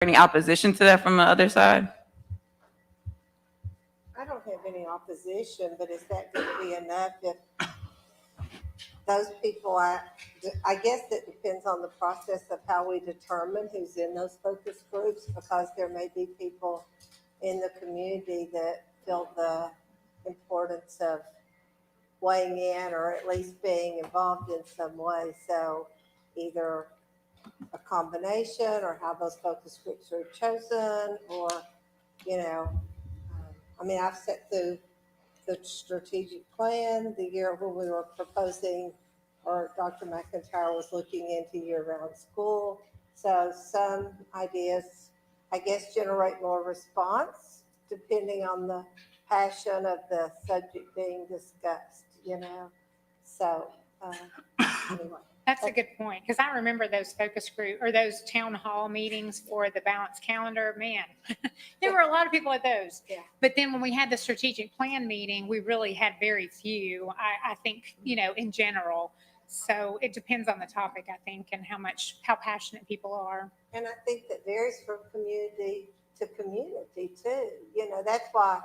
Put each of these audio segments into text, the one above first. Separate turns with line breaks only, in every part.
Any opposition to that from the other side?
I don't have any opposition, but is that going to be enough if those people, I guess it depends on the process of how we determine who's in those focus groups, because there may be people in the community that feel the importance of weighing in or at least being involved in some way. So either a combination or how those focus groups are chosen, or, I mean, I've set through the strategic plan the year when we were proposing, or Dr. McIntyre was looking into year-round school. So some ideas, I guess, generate more response depending on the passion of the subject being discussed, So anyway.
That's a good point, because I remember those focus group or those town hall meetings for the balanced calendar. Man, there were a lot of people at those.
Yeah.
But then when we had the strategic plan meeting, we really had very few, I think, in general. So it depends on the topic, I think, and how passionate people are.
And I think that varies from community to community too. That's why,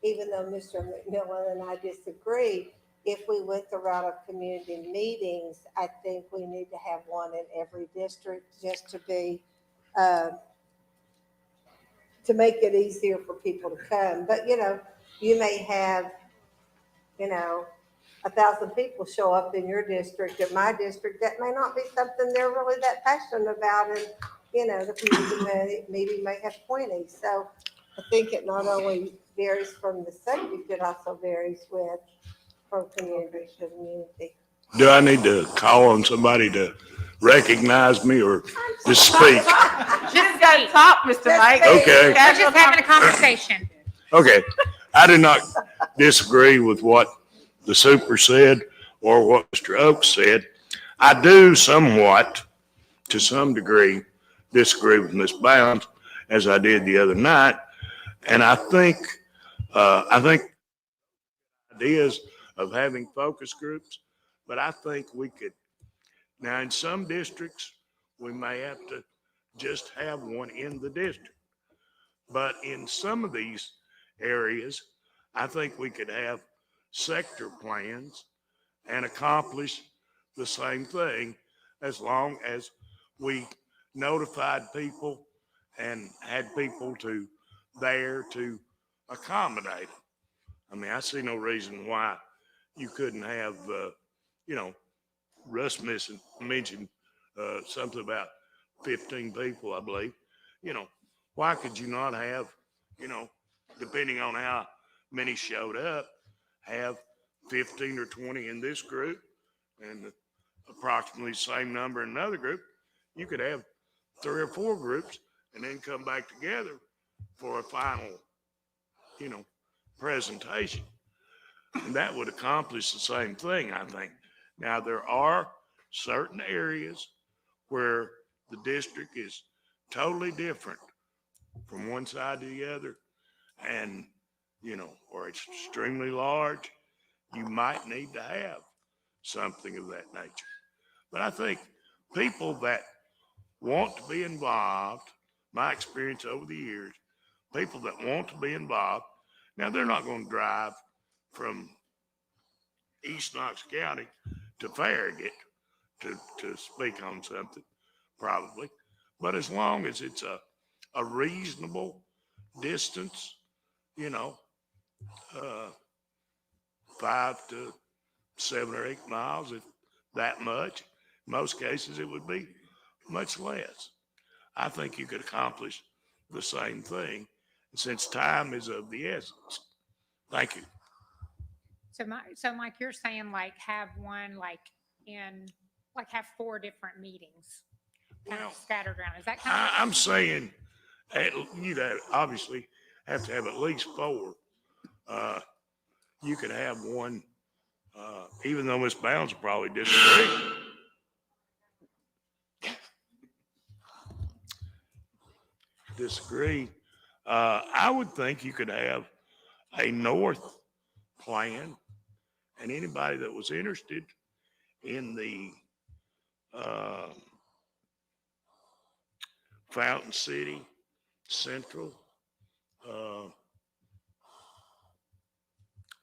even though Mr. McMillan and I disagree, if we went the route of community meetings, I think we need to have one in every district just to be, to make it easier for people to come. But, you may have, 1,000 people show up in your district. In my district, that may not be something they're really that passionate about. And, the community meeting may have 20. So I think it not only varies from the subject, it also varies from community to community.
Do I need to call on somebody to recognize me or just speak?
Just got to talk, Mr. Mike.
Okay.
We're just having a conversation.
Okay. I do not disagree with what the super said or what Mr. Oakes said. I do somewhat, to some degree, disagree with Ms. Bounds, as I did the other night. And I think ideas of having focus groups, but I think we could, now in some districts, we may have to just have one in the district. But in some of these areas, I think we could have sector plans and accomplish the same thing, as long as we notified people and had people there to accommodate them. I mean, I see no reason why you couldn't have, Russ mentioned something about 15 people, I believe. Why could you not have, depending on how many showed up, have 15 or 20 in this group and approximately the same number in another group? You could have 3 or 4 groups and then come back together for a final, presentation. And that would accomplish the same thing, I think. Now, there are certain areas where the district is totally different from one side to the other, and, or it's extremely large, you might need to have something of that nature. But I think people that want to be involved, my experience over the years, people that want to be involved, now they're not going to drive from East Knox County to Farragut to speak on something, probably. But as long as it's a reasonable distance, 5 to 7 or 8 miles, if that much. In most cases, it would be much less. I think you could accomplish the same thing, since time is of the essence. Thank you.
So Mike, you're saying have one have 4 different meetings kind of scattered around. Is that kind of?
I'm saying you'd obviously have to have at least 4. You could have one, even though Ms. Bounds will probably disagree. I would think you could have a north plan, and anybody that was interested in the Fountain City Central,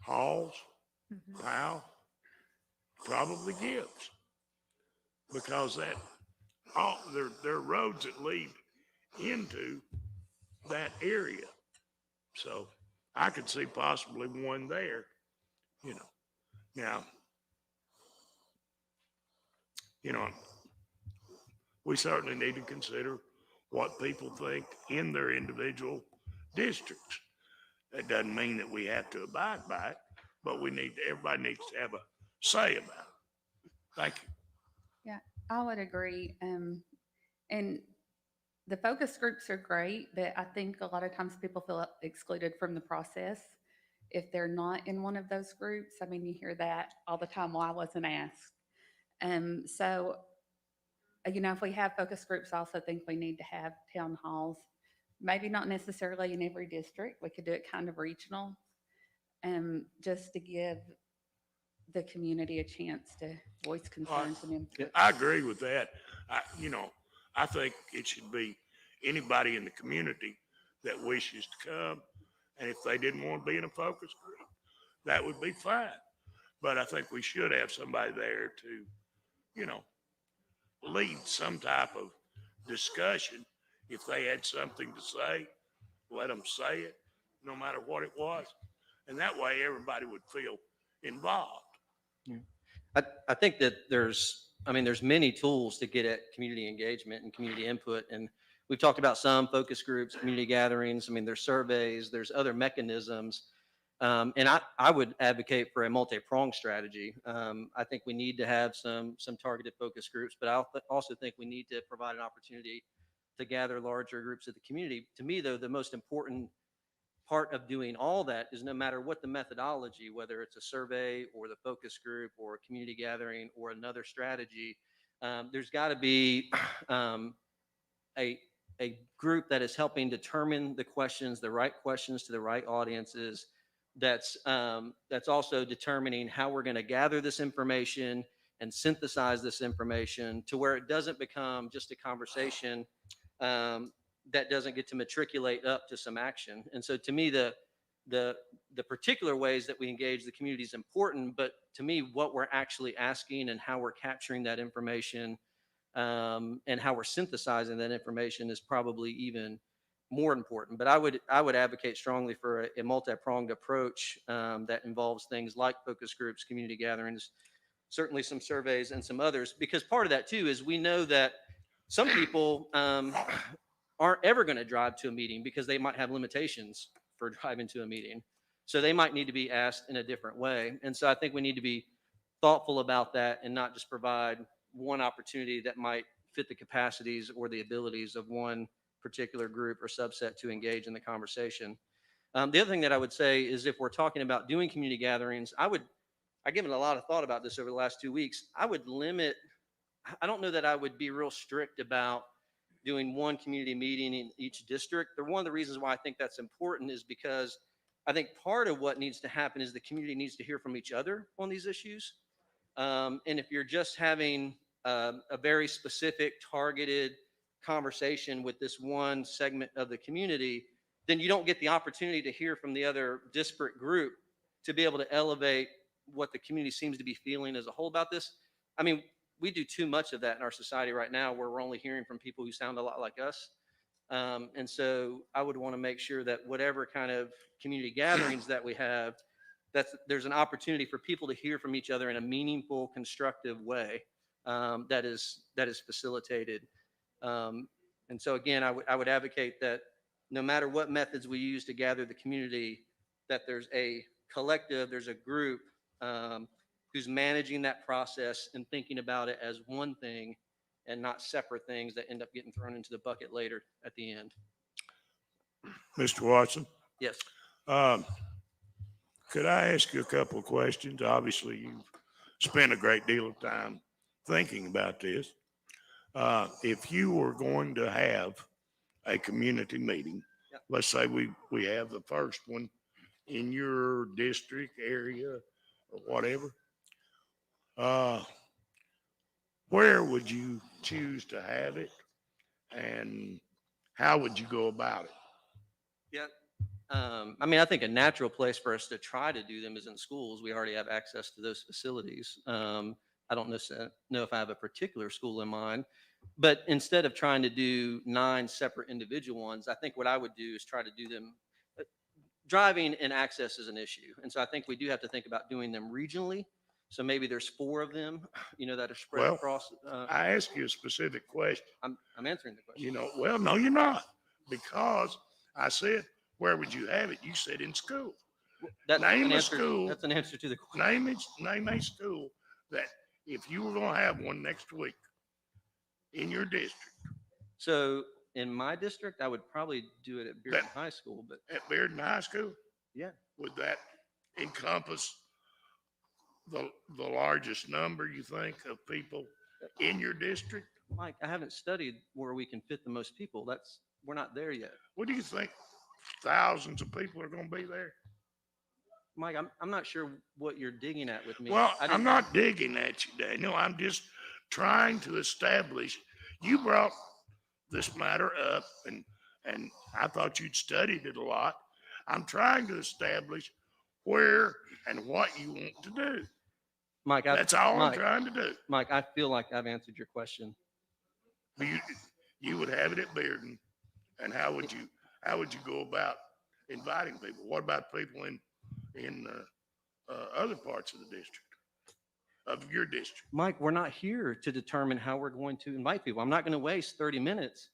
Halls,
Mhm.
Powell, probably Gibbs. Because that, all, there are roads that lead into that area. So I could see possibly one there, you know. Now, you know, we certainly need to consider what people think in their individual districts. That doesn't mean that we have to abide by it, but everybody needs to have a say about it. Thank you.
Yeah, I would agree. And the focus groups are great, but I think a lot of times people feel excluded from the process if they're not in one of those groups. I mean, you hear that all the time. Well, I wasn't asked. So, if we have focus groups, I also think we need to have town halls. Maybe not necessarily in every district. We could do it kind of regional, just to give the community a chance to voice concerns and input.
I agree with that. I think it should be anybody in the community that wishes to come. And if they didn't want to be in a focus group, that would be fine. But I think we should have somebody there to, lead some type of discussion. If they had something to say, let them say it, no matter what it was. And that way everybody would feel involved.
I think that there's many tools to get at community engagement and community input. And we've talked about some focus groups, community gatherings. There's surveys, there's other mechanisms. And I would advocate for a multi-pronged strategy. I think we need to have some targeted focus groups, but I also think we need to provide an opportunity to gather larger groups of the community. To me, though, the most important part of doing all that is no matter what the methodology, whether it's a survey or the focus group or a community gathering or another strategy, there's got to be a group that is helping determine the right questions to the right audiences. That's also determining how we're going to gather this information and synthesize this information to where it doesn't become just a conversation that doesn't get to matriculate up to some action. And so to me, the particular ways that we engage the community is important, but to me, what we're actually asking and how we're capturing that information and how we're synthesizing that information is probably even more important. But I would advocate strongly for a multi-pronged approach that involves things like focus groups, community gatherings, certainly some surveys and some others, because part of that too is we know that some people aren't ever going to drive to a meeting because they might have limitations for driving to a meeting. So they might need to be asked in a different way. And so I think we need to be thoughtful about that and not just provide one opportunity that might fit the capacities or the abilities of one particular group or subset to engage in the conversation. The other thing that I would say is if we're talking about doing community gatherings, I've given a lot of thought about this over the last 2 weeks. I don't know that I would be real strict about doing one community meeting in each district. One of the reasons why I think that's important is because I think part of what needs to happen is the community needs to hear from each other on these issues. And if you're just having a very specific targeted conversation with this one segment of the community, then you don't get the opportunity to hear from the other disparate group to be able to elevate what the community seems to be feeling as a whole about this. We do too much of that in our society right now where we're only hearing from people who sound a lot like us. And so I would want to make sure that whatever kind of community gatherings that we have, there's an opportunity for people to hear from each other in a meaningful, constructive way that is facilitated. And so again, I would advocate that no matter what methods we use to gather the community, that there's a collective, there's a group who's managing that process and thinking about it as one thing and not separate things that end up getting thrown into the bucket later at the end.
Mr. Watson,
Yes.
could I ask you a couple of questions? Obviously, you've spent a great deal of time thinking about this. If you were going to have a community meeting,
Yep.
Let's say we have the first one in your district area or whatever, where would you choose to have it? And how would you go about it?
Yeah. I mean, I think a natural place for us to try to do them is in schools. We already have access to those facilities. I don't necessarily know if I have a particular school in mind, but instead of trying to do 9 separate individual ones, I think what I would do is try to do them. Driving and access is an issue. And so I think we do have to think about doing them regionally. So maybe there's 4 of them, that are spread
Well,
across.
I asked you a specific question.
I'm answering the question.
Well, no, you're not. Because I said, where would you have it? You said in school.
That's
Name
an
a
answer.
school.
That's an answer to the question.
Name a school that if you were going to have one next week in your district,
So in my district, I would probably do it at Bearden High School, but
at Bearden High School,
yeah.
would that encompass the largest number, you think, of people in your district?
Mike, I haven't studied where we can fit the most people. We're not there yet.
What do you think? Thousands of people are going to be there?
Mike, I'm not sure what you're digging at with me.
Well,
I
I'm
didn't-
not digging at you, Daniel. I'm just trying to establish, you brought this matter up and I thought you'd studied it a lot. I'm trying to establish where and what you want to do.
Mike,
That's all I'm
Mike,
trying to do.
Mike, I feel like I've answered your question.
You would have it at Bearden, and how would you go about inviting people? What about people in other parts of the district, of your district?
Mike, we're not here to determine how we're going to invite people. I'm not going to waste 30 minutes.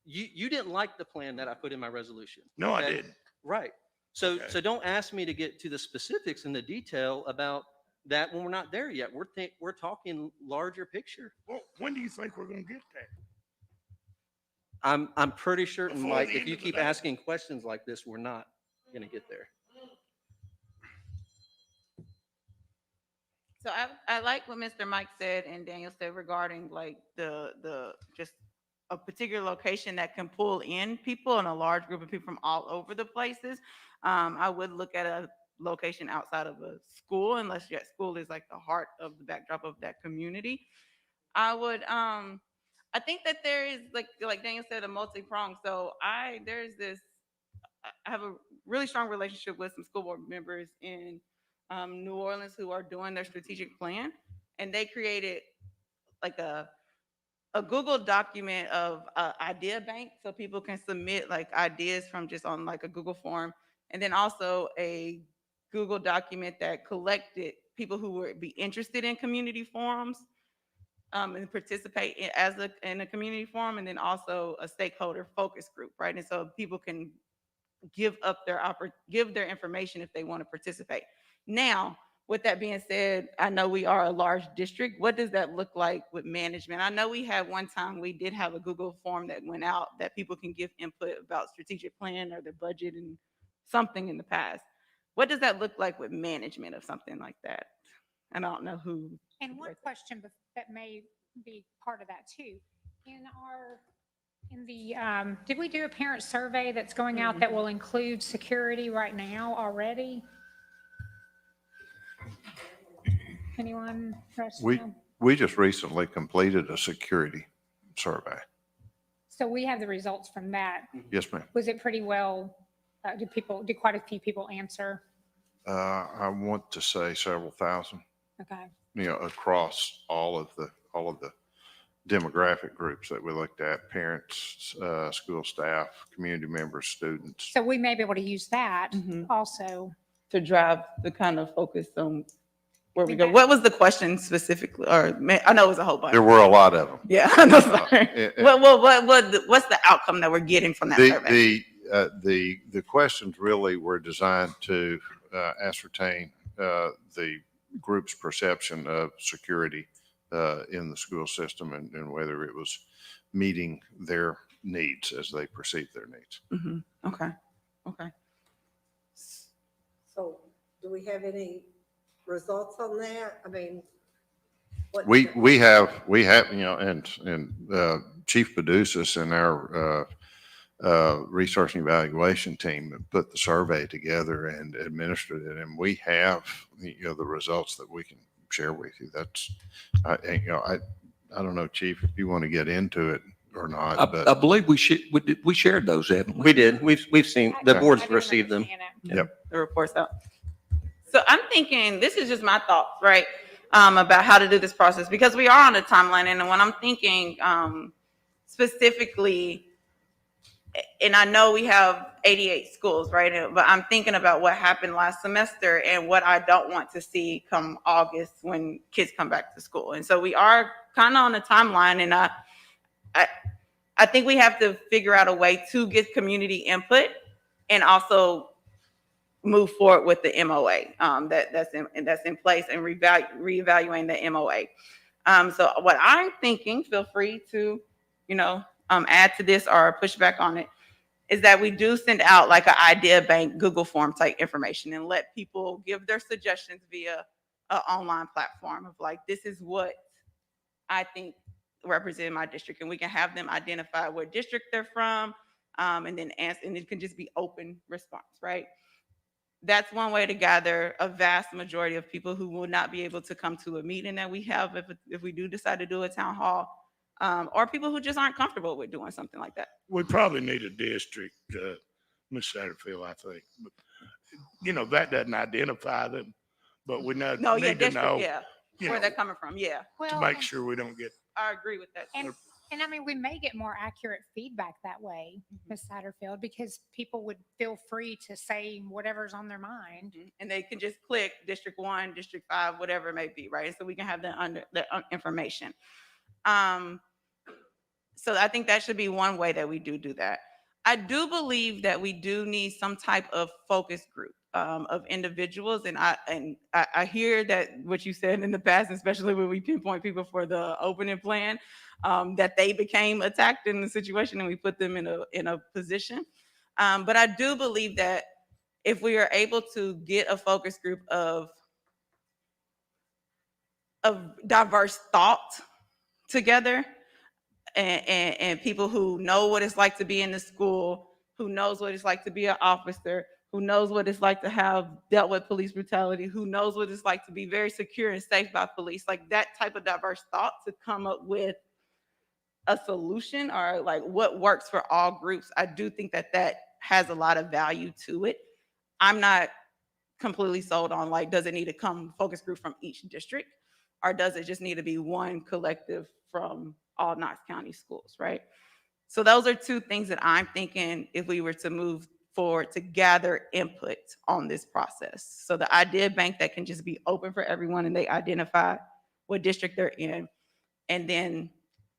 You didn't like the plan that I put in my resolution.
No, I
okay?
didn't.
Right. So
Okay.
so don't ask me to get to the specifics and the detail about that when we're not there yet. We're talking larger picture.
Well, when do you think we're going to get there?
I'm pretty certain,
Before
Mike,
the
if
end
you
of the
keep
day.
asking questions like this, we're not going to get there.
So I like what Mr. Mike said and Daniel said regarding like the just a particular location that can pull in people and a large group of people from all over the places. I would look at a location outside of a school unless your school is like the heart of the backdrop of that community. I would I think that there is like Daniel said, a multi-prong. So I have a really strong relationship with some school board members in New Orleans who are doing their strategic plan, and they created like a Google document of idea bank, so people can submit like ideas from just on like a Google form, and then also a Google document that collected people who would be interested in community forums and participate in a community forum, and then also a stakeholder focus group, right? And so people can give their information if they want to participate. Now, with that being said, I know we are a large district. What does that look like with management? I know we had one time, we did have a Google form that went out that people can give input about strategic plan or the budget and something in the past. What does that look like with management of something like that? And I don't know who.
And one question that may be part of that too, did we do a parent survey that's going out that will include security right now already? Anyone?
We just recently completed a security survey.
So we have the results from that.
Yes, ma'am.
Was it pretty well, did quite a few people answer?
I want to say several thousand,
Okay.
across all of the demographic groups that we looked at: parents, school staff, community members, students.
So we may be able to use that
Mhm.
also.
To drive the kind of focus on where we
We
go.
got-
What was the question specifically? Or I know it was a whole bunch.
There were a lot of them.
Yeah, I'm sorry.
it-
What's the outcome that we're getting from that survey?
The questions really were designed to ascertain the group's perception of security in the school system and whether it was meeting their needs as they perceive their needs.
Mhm. Okay.
So do we have any results on that? I mean, what?
We have, and Chief Paducas and our research and evaluation team have put the survey together and administered it, and we have, the results that we can share with you. That's, I don't know, Chief, if you want to get into it or not,
I
but
believe we shared those, haven't we?
We did. We've seen, the
I
board's
do
received them.
understand it.
The reports out. So I'm thinking, this is just my thoughts, right? About how to do this process, because we are on a timeline. And when I'm thinking, specifically, and I know we have 88 schools, right? But I'm thinking about what happened last semester and what I don't want to see come August when kids come back to school. And so we are kind of on a timeline, and I think we have to figure out a way to get community input and also move forward with the MOA that's in place, and reevaluating the MOA. So what I'm thinking, feel free to, add to this or push back on it, is that we do send out like an idea bank Google form type information and let people give their suggestions via an online platform of like, this is what I think represent my district, and we can have them identify what district they're from, and then answer, and it can just be open response, right? That's one way to gather a vast majority of people who will not be able to come to a meeting that we have if we do decide to do a town hall, or people who just aren't comfortable with doing something like that.
We probably need a district, Ms. Satterfield, I think. But, that doesn't identify them, but we need to
District,
know,
yeah, where they're coming from, yeah.
to
Well,
make sure we don't get.
I agree with that.
and I mean, we may get more accurate feedback that way, Ms. Satterfield, because people would feel free to say whatever's on their mind.
And they can just click District 1, District 5, whatever it may be, right? So we can have the information. So I think that should be one way that we do that. I do believe that we do need some type of focus group of individuals, and I hear that what you said in the past, especially when we pinpoint people for the opening plan, that they became attacked in the situation and we put them in a position. But I do believe that if we are able to get a focus group of diverse thought together, and people who know what it's like to be in the school, who knows what it's like to be an officer, who knows what it's like to have dealt with police brutality, who knows what it's like to be very secure and safe by police, like that type of diverse thought to come up with a solution or like what works for all groups. I do think that has a lot of value to it. I'm not completely sold on like, does it need to come focus group from each district, or does it just need to be one collective from all Knox County schools, right? So those are two things that I'm thinking if we were to move forward to gather input on this process. So the idea bank that can just be open for everyone and they identify what district they're in, and then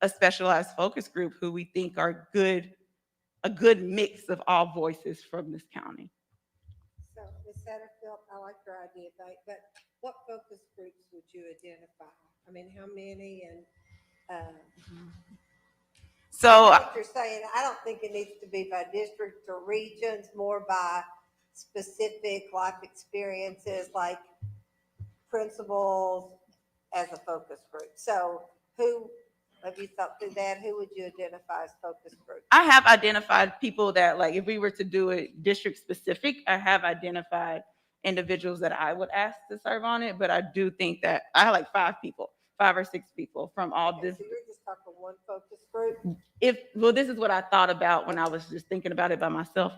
a specialized focus group who we think are a good mix of all voices from this county.
So, Ms. Satterfield, I like your idea, but what focus groups would you identify? I mean, how many? And
So
what you're saying, I don't think it needs to be by district or regions, more by specific life experiences, like principals as a focus group. So who, have you thought through that? Who would you identify as focus group?
I have identified people that, like, if we were to do it district specific, I have identified individuals that I would ask to serve on it. But I do think that I have like 5 or 6 people from all
Okay,
this.
so you're just talking one focus group?
Well, this is what I thought about when I was just thinking about it by myself.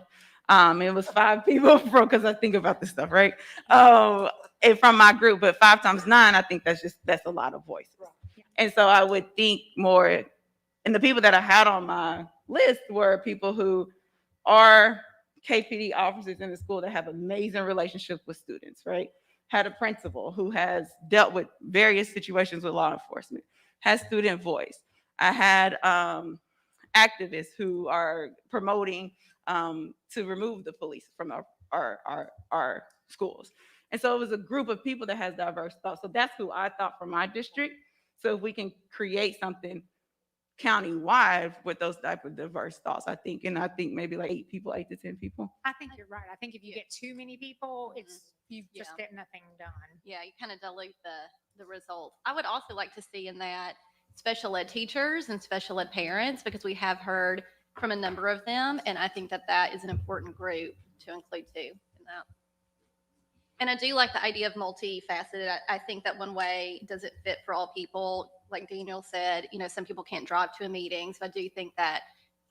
It was 5 people because I think about this stuff, right? And from my group, but 5 times 9, I think that's a lot of voices. And so I would think more, and the people that I had on my list were people who are KPD officers in the school that have amazing relationships with students, right? Had a principal who has dealt with various situations with law enforcement, has student voice. I had activists who are promoting to remove the police from our schools. And so it was a group of people that has diverse thoughts. So that's who I thought for my district. So if we can create something countywide with those type of diverse thoughts, I think maybe like 8 to 10 people.
I think you're right. I think if you get too many people, you just
Yeah.
get nothing done.
Yeah, you kind of dilute the results. I would also like to see in that special ed teachers and special ed parents, because we have heard from a number of them, and I think that is an important group to include too in that. And I do like the idea of multifaceted. I think that one way doesn't fit for all people. like Daniel said, some people can't drive to a meeting. So I do think that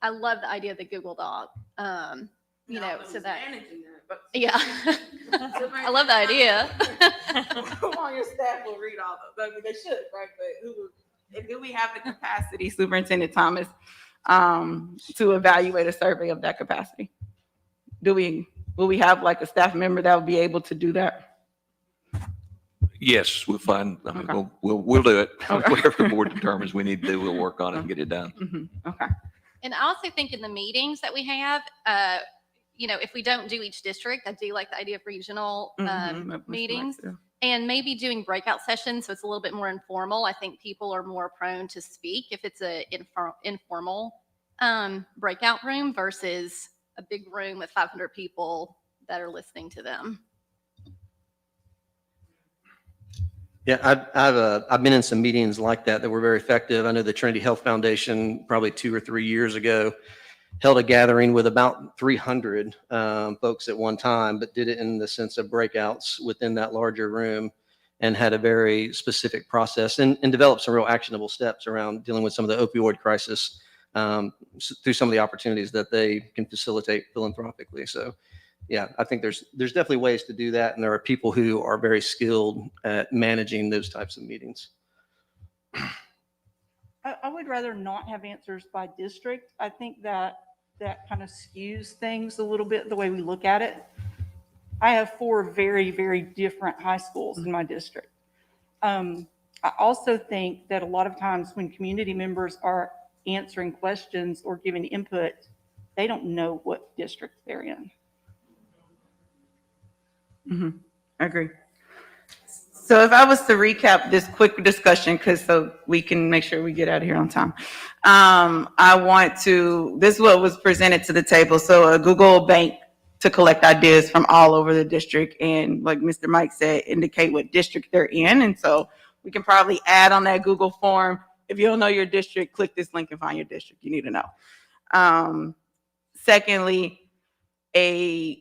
I love the idea of the Google Doc. So that, yeah, I love the idea.
Who on your staff will read all those? I mean, they should, right? But do we have the capacity, Superintendent Thomas, to evaluate a survey of that capacity? Will we have like a staff member that will be able to do that?
Yes, we'll find, I mean,
Okay.
we'll do it.
Okay.
Whatever the board determines we need to do, we'll work on it and get it done.
Mm-hmm. Okay.
And I also think in the meetings that we have, if we don't do each district, I do like the idea of regional
Mhm.
meetings and maybe doing breakout sessions. So it's a little bit more informal. I think people are more prone to speak if it's a informal breakout room versus a big room with 500 people that are listening to them.
Yeah, I've been in some meetings like that were very effective. I know the Trinity Health Foundation, probably 2 or 3 years ago, held a gathering with about 300 folks at one time, but did it in the sense of breakouts within that larger room and had a very specific process and developed some real actionable steps around dealing with some of the opioid crisis through some of the opportunities that they can facilitate philanthropically. So yeah, I think there's definitely ways to do that. And there are people who are very skilled at managing those types of meetings.
I would rather not have answers by district. I think that kind of skews things a little bit, the way we look at it. I have 4 very, very different high schools in my district. I also think that a lot of times when community members are answering questions or giving input, they don't know what district they're in.
Mm-hmm. I agree. So if I was to recap this quick discussion, so we can make sure we get out of here on time. This is what was presented to the table. So a Google Bank to collect ideas from all over the district. And like Mr. Mike said, indicate what district they're in. And so we can probably add on that Google form. If you don't know your district, click this link and find your district. You need to know. Secondly, a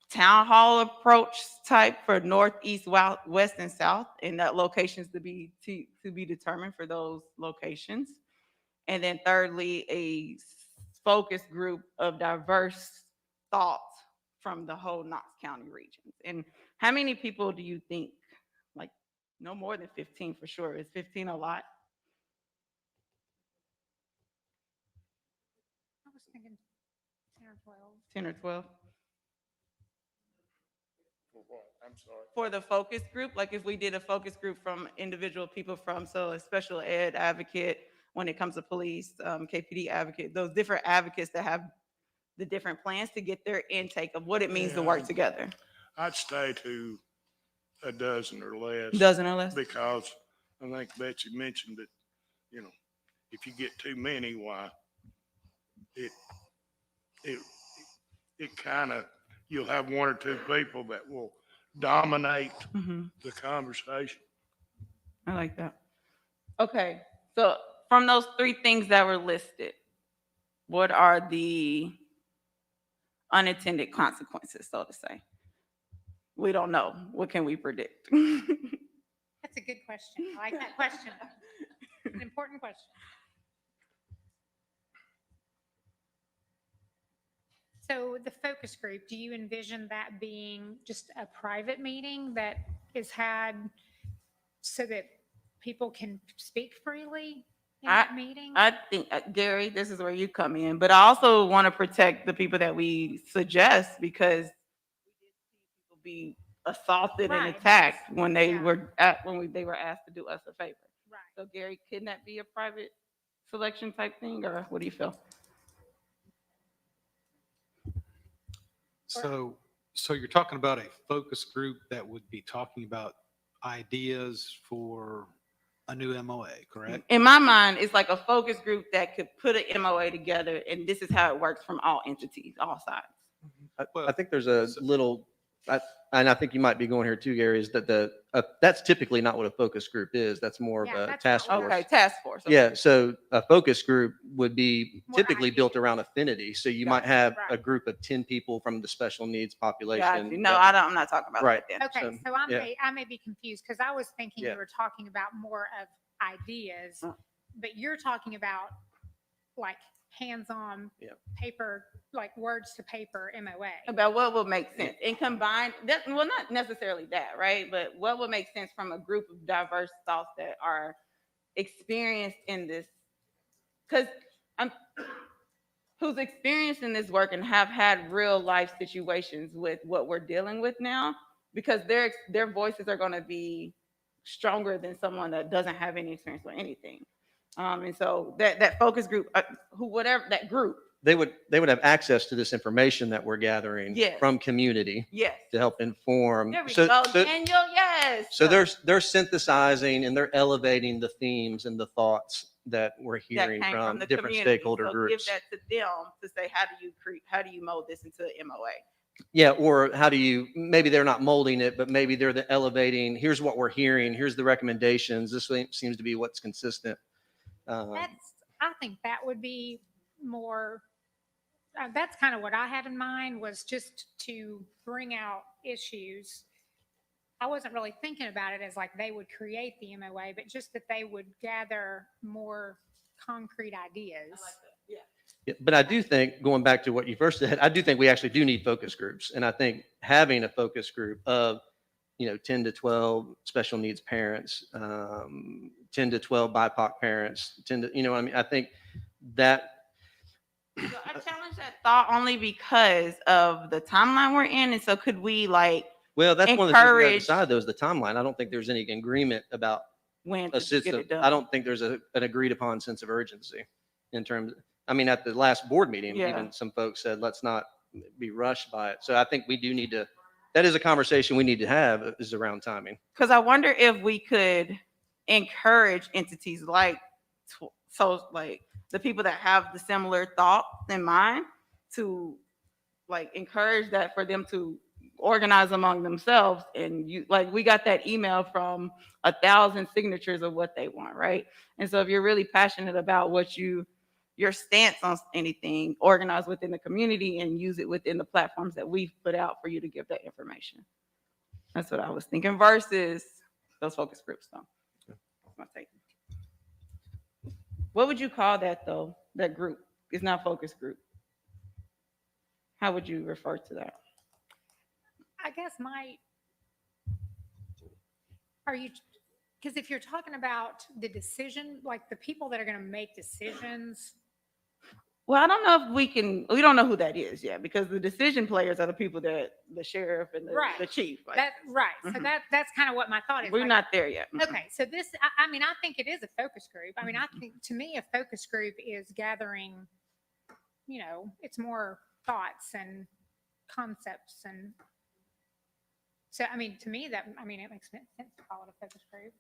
town hall approach type for north, east, west, and south, and that locations to be determined for those locations. And then thirdly, a focus group of diverse thoughts from the whole Knox County regions. And how many people do you think? Like no more than 15 for sure. Is 15 a lot?
I was thinking 10 or 12.
10 or 12?
I'm sorry.
For the focus group, like if we did a focus group from individual people so a special ed advocate, when it comes to police, KPD advocate, those different advocates that have the different plans to get their intake of what it means to work together.
I'd stay to a dozen or less.
Dozen or less?
Because I think Betsy mentioned that, if you get too many, why, it kind of, you'll have 1 or 2 people that will dominate the conversation.
I like that. Okay, so from those 3 things that were listed, what are the unintended consequences, so to say? We don't know. What can we predict?
That's a good question. I like that question. An important question. So the focus group, do you envision that being just a private meeting that is had so that people can speak freely in that meeting?
I think, Gary, this is where you come in, but I also want to protect the people that we suggest because people be assaulted and attacked when they were asked to do us a favor.
Right.
So Gary, can that be a private selection type thing, or what do you feel?
So you're talking about a focus group that would be talking about ideas for a new MOA, correct?
In my mind, it's like a focus group that could put an MOA together, and this is how it works from all entities, all sides.
I think there's a little, and I think you might be going here too, Gary, is that that's typically not what a focus group is. That's more of a task force.
Okay, task force. Okay.
Yeah, so a focus group would be
More
typically built
ideas.
around affinity. So you
Got
might
it.
have a
Right.
group of 10 people from the special needs population.
Got you. No,
that-
I'm not talking about
Right.
that then.
Okay,
So,
so I may be confused because I was thinking
Yeah.
you were talking about more of ideas, but you're talking about like hands-on
Yep.
paper, like words to paper MOA.
About what would make sense and combine that, well, not necessarily that, right? But what would make sense from a group of diverse thoughts that are experienced in this, because I'm who's experienced in this work and have had real life situations with what we're dealing with now, because their voices are going to be stronger than someone that doesn't have any experience with anything. And so that focus group, whatever that group,
They would have access to this information that we're gathering
Yes.
from community
yes.
to help inform.
There we
So-
go,
so-
Daniel, yes.
So they're synthesizing and they're elevating the themes and the thoughts that we're
that
hearing
came
from
the
different
community.
stakeholder
So
groups.
Give that to them to say, how do you mold this into an MOA?
Yeah, or how do you, maybe they're not molding it, but maybe they're the elevating, here's what we're hearing, here's the recommendations. This seems to be what's consistent.
I think that would be more, that's kind of what I had in mind, was just to bring out issues. I wasn't really thinking about it as like they would create the MOA, but just that they would gather more concrete ideas.
Yeah, but I do think, going back to what you first said, I do think we actually do need focus groups. And I think having a focus group of, 10 to 12 special needs parents, 10 to 12 BIPOC parents, 10 to, what I mean? I think that,
So I challenge that thought only because of the timeline we're in. And so could we
well, that's one of the things we got to
encourage-
decide, though, is the timeline. I don't think there's any agreement about
when
a
to
sense
get
of,
it done?
I don't think there's an agreed upon sense of urgency in terms, at the last board meeting,
Yeah.
even some folks said, let's not be rushed by it. So I think we do need to, that is a conversation we need to have, is around timing.
Because I wonder if we could encourage entities like the people that have the similar thought in mind to encourage that for them to organize among themselves. And we got that email from 1,000 signatures of what they want, right? And so if you're really passionate about your stance on anything, organize within the community and use it within the platforms that we've put out for you to give that information. That's what I was thinking versus those focus groups. So that's my take. What would you call that though? That group? It's not focus group. How would you refer to that?
I guess because if you're talking about the decision, like the people that are going to make decisions.
Well, I don't know if we don't know who that is yet, because the decision players are the people that the sheriff and the
Right.
chief.
So
Mhm.
that's kind of what my thought is.
We're
like,
not there yet.
Okay, so this, I mean, I think it is a focus group. I mean, I think, to me, a focus group is gathering, it's more thoughts and concepts. And so, I mean, to me, it makes sense to call it a focus group.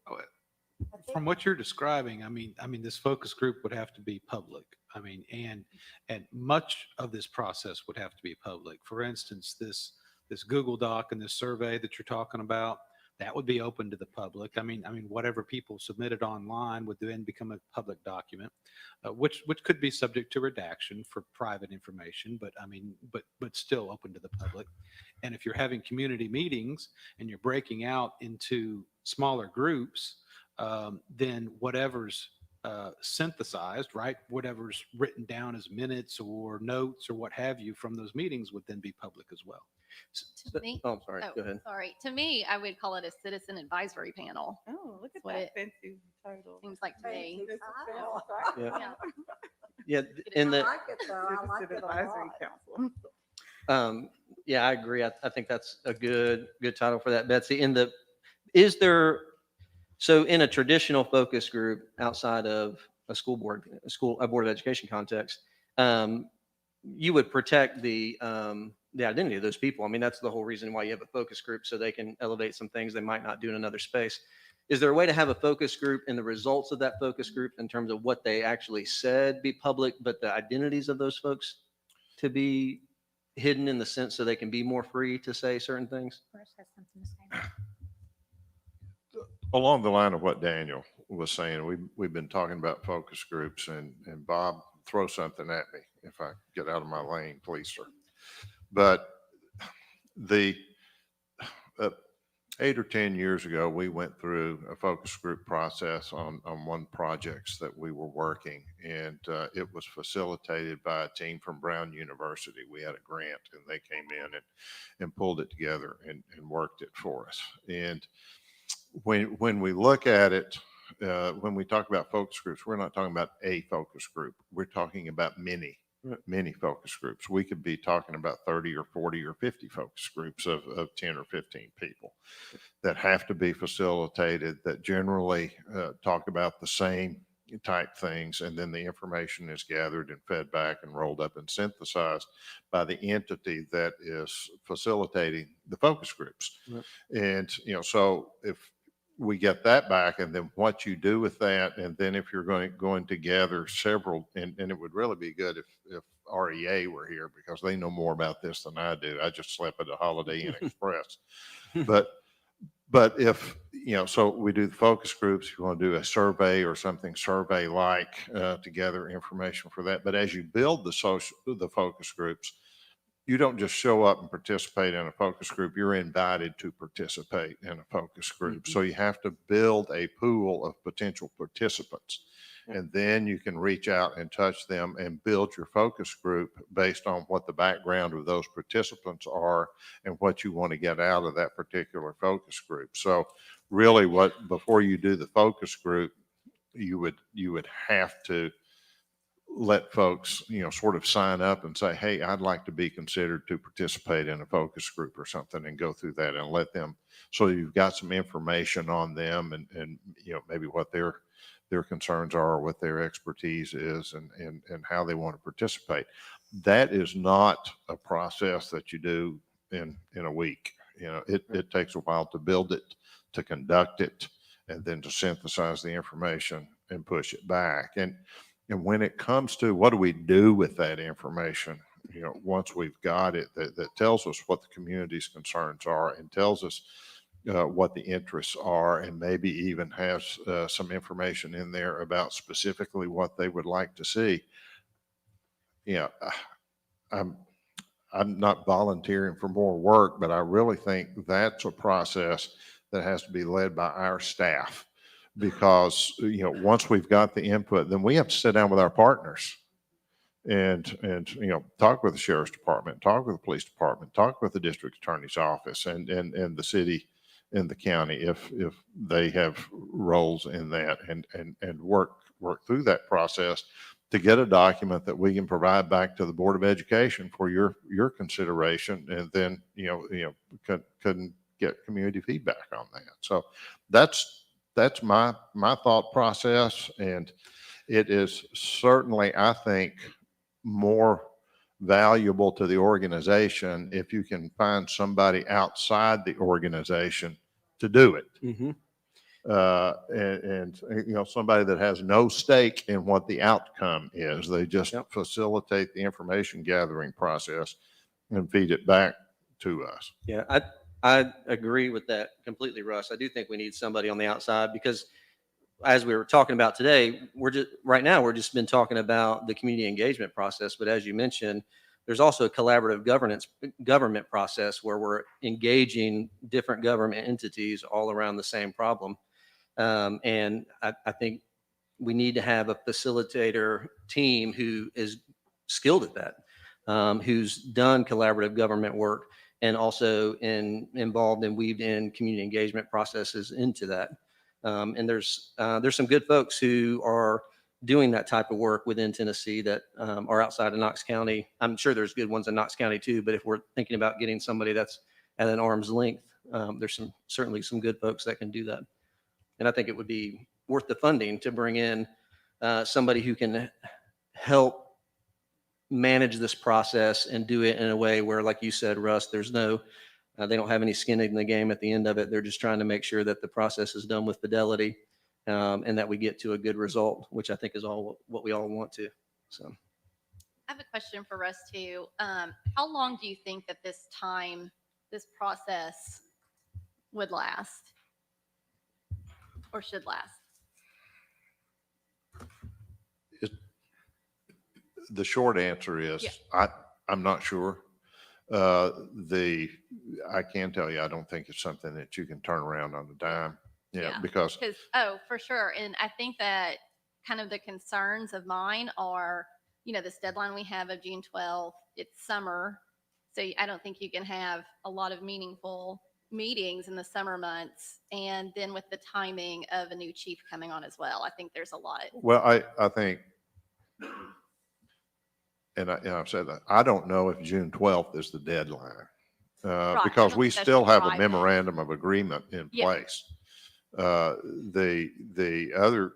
From what you're describing, this focus group would have to be public. And much of this process would have to be public. For instance, this Google Doc and this survey that you're talking about, that would be open to the public. Whatever people submitted online would then become a public document, which could be subject to redaction for private information, but still open to the public. And if you're having community meetings and you're breaking out into smaller groups, then whatever's synthesized, right? Whatever's written down as minutes or notes or what have you from those meetings would then be public as well.
To me,
Oh, I'm sorry. Go ahead.
sorry. To me, I would call it a citizen advisory panel.
Oh, look at
What
that
it
fancy title.
Seems like to me.
Yeah.
Yeah.
Yeah.
Get it
In
I
the,
like it though. I like it a
Advisory
lot.
council.
yeah, I agree. I think that's a good title for that, Betsy. So in a traditional focus group outside of a board of education context, you would protect the identity of those people. That's the whole reason why you have a focus group, so they can elevate some things they might not do in another space. Is there a way to have a focus group and the results of that focus group in terms of what they actually said be public, but the identities of those folks to be hidden in the sense so they can be more free to say certain things?
Chris has something to say.
Along the line of what Daniel was saying, we've been talking about focus groups, and Bob, throw something at me if I get out of my lane, please, sir. But 8 or 10 years ago, we went through a focus group process on one projects that we were working, and it was facilitated by a team from Brown University. We had a grant, and they came in and pulled it together and worked it for us. And when we look at it, when we talk about focus groups, we're not talking about a focus group. We're talking about many focus groups. We could be talking about 30 or 40 or 50 focus groups of 10 or 15 people that have to be facilitated, that generally talk about the same type things. And then the information is gathered and fed back and rolled up and synthesized by the entity that is facilitating the focus groups.
Right.
And, so if we get that back, and then what you do with that, and then if you're going to gather several, and it would really be good if REA were here, because they know more about this than I do. I just slept at a Holiday Inn Express. But if, so we do the focus groups, you want to do a survey or something survey-like to gather information for that. But as you build the focus groups, you don't just show up and participate in a focus group. You're invited to participate in a focus group. So you have to build a pool of potential participants. And then you can reach out and touch them and build your focus group based on what the background of those participants are and what you want to get out of that particular focus group. So really before you do the focus group, you would have to let folks, sort of sign up and say, hey, I'd like to be considered to participate in a focus group or something, and go through that and let them, so you've got some information on them and maybe what their concerns are, what their expertise is, and how they want to participate. That is not a process that you do in a week. It takes a while to build it, to conduct it, and then to synthesize the information and push it back. And when it comes to what do we do with that information, once we've got it, that tells us what the community's concerns are and tells us what the interests are, and maybe even has some information in there about specifically what they would like to see. I'm not volunteering for more work, but I really think that's a process that has to be led by our staff. Because, once we've got the input, then we have to sit down with our partners and talk with the sheriff's department, talk with the police department, talk with the district attorney's office and the city and the county if they have roles in that, and work through that process to get a document that we can provide back to the Board of Education for your consideration, and then, couldn't get community feedback on that. So that's my thought process. And it is certainly, I think, more valuable to the organization if you can find somebody outside the organization to do it.
Mm-hmm.
And somebody that has no stake in what the outcome is. They just facilitate the information gathering process and feed it back to us.
Yeah, I agree with that completely, Russ. I do think we need somebody on the outside, because as we were talking about today, we're just been talking about the community engagement process. But as you mentioned, there's also a collaborative government process where we're engaging different government entities all around the same problem. And I think we need to have a facilitator team who is skilled at that, who's done collaborative government work, and also involved and weaved in community engagement processes into that. And there's some good folks who are doing that type of work within Tennessee that are outside of Knox County. I'm sure there's good ones in Knox County too, but if we're thinking about getting somebody that's at an arm's length, there's certainly some good folks that can do that. And I think it would be worth the funding to bring in somebody who can help manage this process and do it in a way where, like you said, Russ, there's no, they don't have any skin in the game at the end of it. They're just trying to make sure that the process is done with fidelity, and that we get to a good result, which I think is all what we all want to. So
I have a question for Russ too. How long do you think that this process would last or should last?
The short answer is, I'm not sure. I can tell you, I don't think it's something that you can turn around on a dime. Yeah,
Yeah.
because
Because, oh, for sure. And I think that kind of the concerns of mine are, this deadline we have of June 12th, it's summer. So I don't think you can have a lot of meaningful meetings in the summer months. And then with the timing of a new chief coming on as well, I think there's a lot.
well, I think, and I've said that, I don't know if June 12th is the deadline.
Right, I
Because
don't
we
think that's
still have a
right.
memorandum of agreement in
Yeah.
place. The other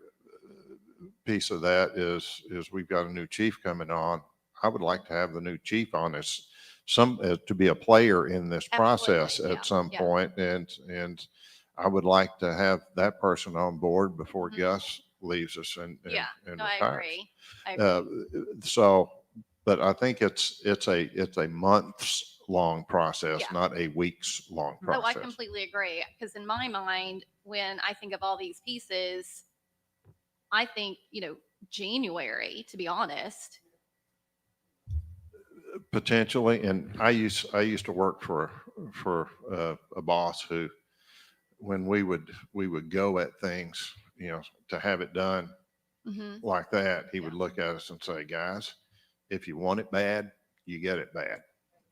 piece of that is we've got a new chief coming on. I would like to have the new chief on as to be a player in this process
Absolutely,
at some
yeah.
point, and I would like to have that person on board before
Mhm.
Gus leaves us and
Yeah,
and
no, I
retires.
agree. I
Uh,
agree.
So, but I think it's a months long process,
Yeah.
not a weeks long
Oh, I
process.
completely agree. Because in my mind, when I think of all these pieces, I think, January, to be honest.
Potentially, and I used to work for a boss who, when we would go at things, to have it done
Mhm.
like that, he would look at us and say, guys, if you want it bad, you get it bad.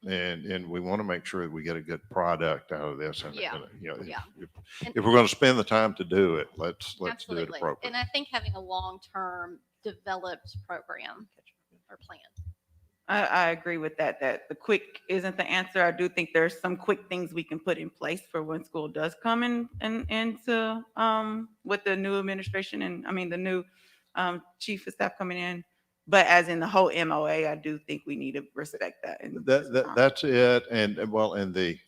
And we want to make sure that we get a good product out of this. And,
Yeah, yeah.
if we're going to spend the time to do it, let's do it
Absolutely.
appropriately.
And I think having a long-term developed program or plan.
I agree with that the quick isn't the answer. I do think there's some quick things we can put in place for when school does come into with the new administration and I mean the new chief of staff coming in. But as in the whole MOA, I do think we need to respect that. And
That's it. And well, and the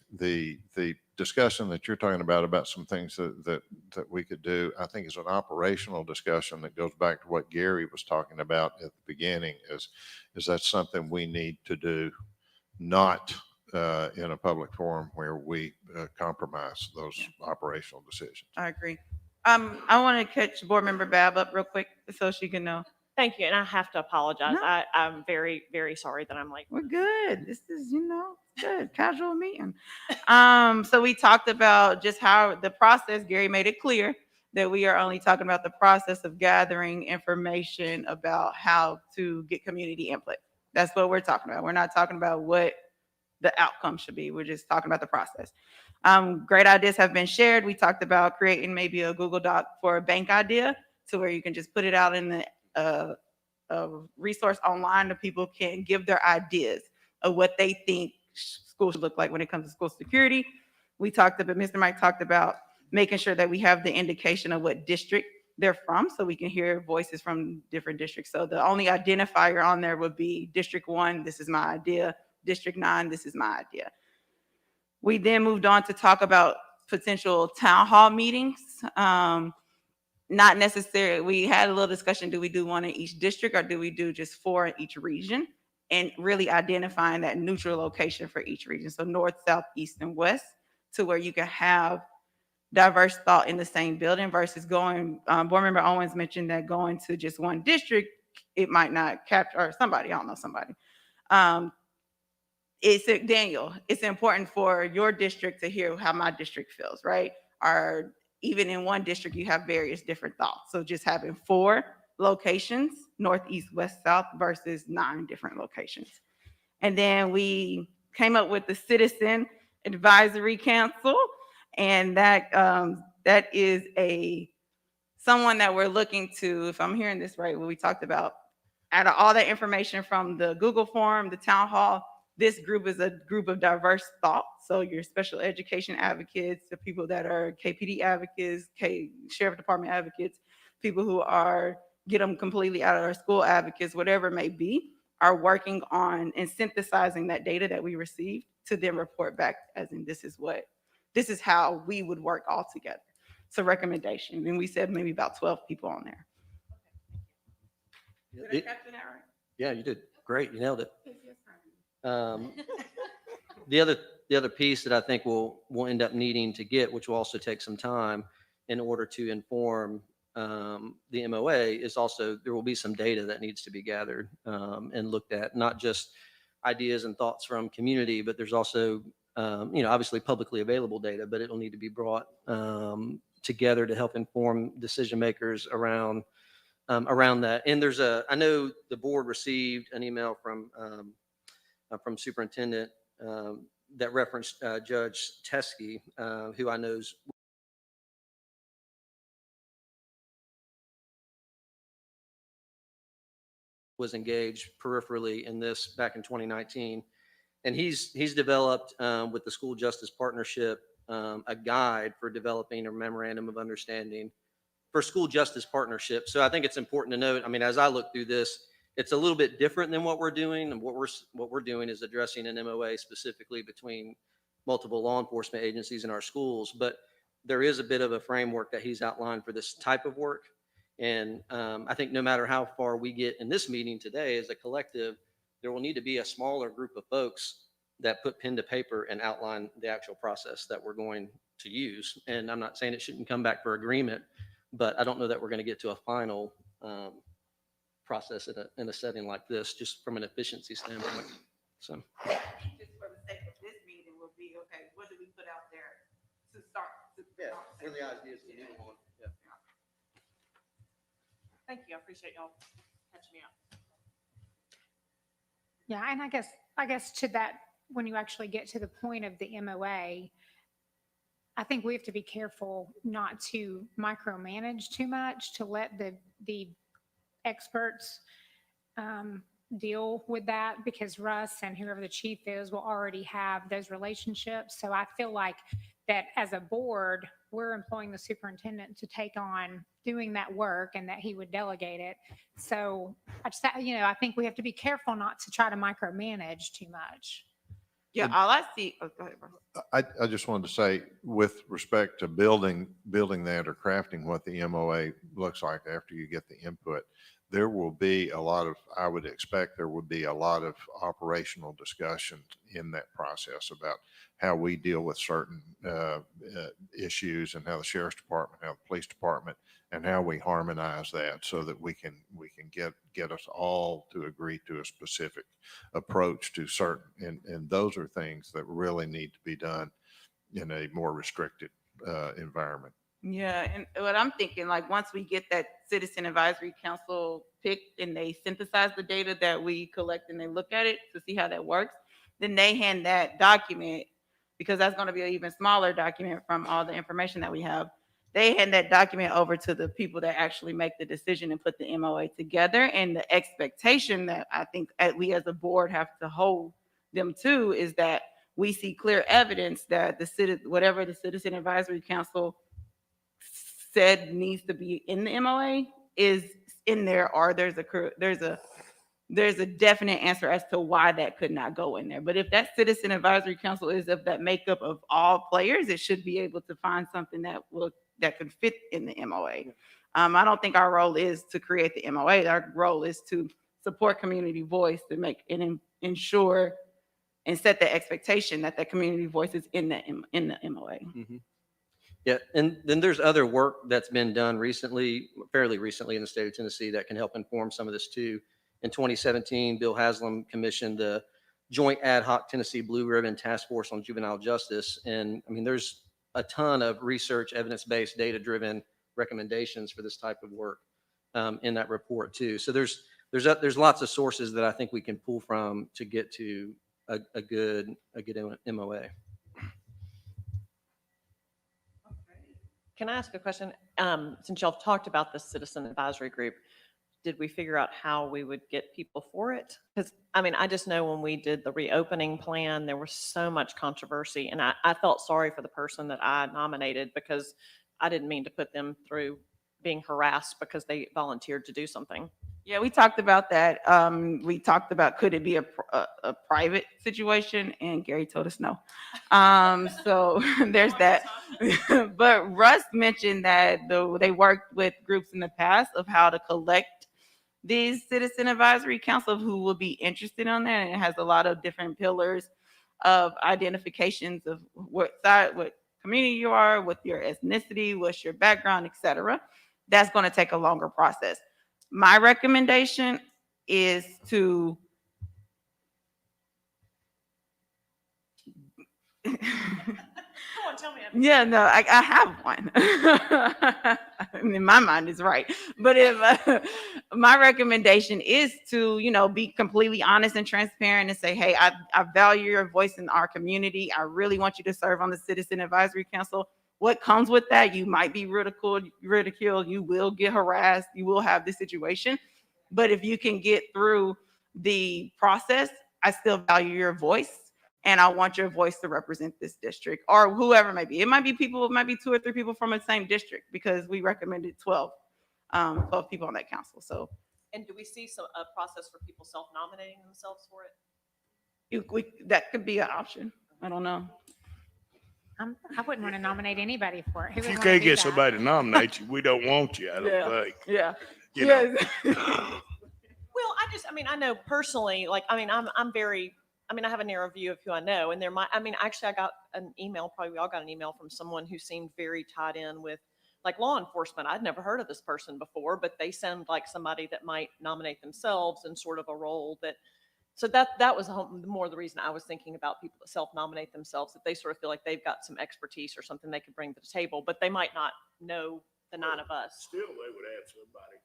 discussion that you're talking about some things that we could do, I think is an operational discussion that goes back to what Gary was talking about at the beginning is that something we need to do, not in a public forum where we compromise those operational decisions.
I agree. I want to catch Board Member Bab up real quick so she can know.
Thank you. And I have to apologize.
No.
I'm very, very sorry that I'm late.
We're good. This is, good. Casual meeting. So we talked about just how the process, Gary made it clear that we are only talking about the process of gathering information about how to get community input. That's what we're talking about. We're not talking about what the outcome should be. We're just talking about the process. Great ideas have been shared. We talked about creating maybe a Google Doc for a bank idea to where you can just put it out in the resource online that people can give their ideas of what they think schools should look like when it comes to school security. We talked about, Mr. Mike talked about making sure that we have the indication of what district they're from so we can hear voices from different districts. So the only identifier on there would be District 1, this is my idea. District 9, this is my idea. We then moved on to talk about potential town hall meetings. Not necessarily, we had a little discussion, do we do one in each district or do we do just 4 in each region? And really identifying that neutral location for each region. So north, south, east, and west, to where you can have diverse thought in the same building versus going, Board Member Owens mentioned that going to just one district, it might not capture, or somebody, I don't know, somebody. Daniel, it's important for your district to hear how my district feels, right? Or even in one district, you have various different thoughts. So just having 4 locations, north, east, west, south, versus 9 different locations. And then we came up with the Citizen Advisory Council, and that is someone that we're looking to, if I'm hearing this right, what we talked about, out of all that information from the Google form, the town hall, this group is a group of diverse thought. So your special education advocates, the people that are KPD advocates, Sheriff Department advocates, people who are get them completely out of our school advocates, whatever it may be, are working on and synthesizing that data that we received to then report back as in this is how we would work all together. It's a recommendation. And we said maybe about 12 people on there. Did I capture that right?
Yeah, you did great. You nailed it. The other piece that I think we'll end up needing to get, which will also take some time in order to inform the MOA, is also there will be some data that needs to be gathered and looked at, not just ideas and thoughts from community, but there's also, obviously publicly available data, but it'll need to be brought together to help inform decision makers around that. And I know the board received an email from Superintendent that referenced Judge Teskey, who I know's was engaged peripherally in this back in 2019. And he's developed with the School Justice Partnership a guide for developing a memorandum of understanding for school justice partnership. So I think it's important to note, I mean, as I look through this, it's a little bit different than what we're doing. And what we're doing is addressing an MOA specifically between multiple law enforcement agencies in our schools. But there is a bit of a framework that he's outlined for this type of work. And I think no matter how far we get in this meeting today as a collective, there will need to be a smaller group of folks that put pen to paper and outline the actual process that we're going to use. And I'm not saying it shouldn't come back for agreement, but I don't know that we're going to get to a final process in a setting like this, just from an efficiency standpoint. So.
Just for the sake of this meeting will be, okay, what do we put out there to start?
Yeah, where the ideas to move on. Yeah.
Thank you. I appreciate y'all catching me up.
Yeah, and I guess to that, when you actually get to the point of the MOA, I think we have to be careful not to micromanage too much, to let the experts deal with that, because Russ and whoever the chief is will already have those relationships. So I feel like that as a board, we're employing the superintendent to take on doing that work and that he would delegate it. So I think we have to be careful not to try to micromanage too much.
Yeah, all I see, oh, go ahead, bro.
I just wanted to say, with respect to building that or crafting what the MOA looks like after you get the input, there will be I would expect there would be a lot of operational discussions in that process about how we deal with certain issues, and how the sheriff's department, how the police department, and how we harmonize that so that we can get us all to agree to a specific approach to certain, and those are things that really need to be done in a more restricted environment.
Yeah, and what I'm thinking, like, once we get that citizen advisory council picked and they synthesize the data that we collect and they look at it to see how that works, then they hand that document, because that's going to be an even smaller document from all the information that we have. They hand that document over to the people that actually make the decision and put the MOA together. And the expectation that I think we as a board have to hold them to is that we see clear evidence that whatever the citizen advisory council said needs to be in the MOA is in there, or there's a definite answer as to why that could not go in there. But if that citizen advisory council is of that makeup of all players, it should be able to find something that could fit in the MOA. I don't think our role is to create the MOA. Our role is to support community voice, to make and ensure and set the expectation that community voice is in the MOA.
Mm-hmm. Yeah, and then there's other work that's been done fairly recently in the state of Tennessee that can help inform some of this too. In 2017, Bill Haslam commissioned the Joint Ad Hoc Tennessee Blue Ribbon Task Force on Juvenile Justice. And I mean, there's a ton of research, evidence-based, data-driven recommendations for this type of work in that report too. So there's lots of sources that I think we can pull from to get to a good MOA.
Can I ask a question? Since y'all talked about the citizen advisory group, did we figure out how we would get people for it? Because, I mean, I just know when we did the reopening plan, there was so much controversy, and I felt sorry for the person that I nominated, because I didn't mean to put them through being harassed because they volunteered to do something.
Yeah, we talked about that. We talked about, could it be a private situation, and Gary told us no. So there's that. But Russ mentioned that they worked with groups in the past of how to collect these citizen advisory council who will be interested on that. And it has a lot of different pillars of identifications of what side, what community you are, what your ethnicity, what's your background, etc. That's going to take a longer process. My recommendation is to
tell me.
Yeah, no, I have one. I mean, my mind is right. But if my recommendation is to, be completely honest and transparent and say, hey, I value your voice in our community. I really want you to serve on the Citizen Advisory Council. What comes with that? You might be ridiculed. You will get harassed. You will have this situation. But if you can get through the process, I still value your voice. And I want your voice to represent this district or whoever it might be. It might be 2 or 3 people from the same district because we recommended 12 people on that council. So
And do we see a process for people self-nominating themselves for it?
that could be an option. I don't know.
I wouldn't want to nominate anybody for it. Who
If
would
you
wanna
can't
do
get
that?
somebody to nominate you, we don't want you, I don't think.
Yeah.
You know.
Well, I know personally, I have a narrow view of who I know, and actually I got an email, probably we all got an email from someone who seemed very tied in with like law enforcement. I'd never heard of this person before, but they sound like somebody that might nominate themselves in sort of a role so that was more the reason I was thinking about people that self-nominate themselves, that they sort of feel like they've got some expertise or something they could bring to the table, but they might not know the 9 of us.
Still, they would have somebody,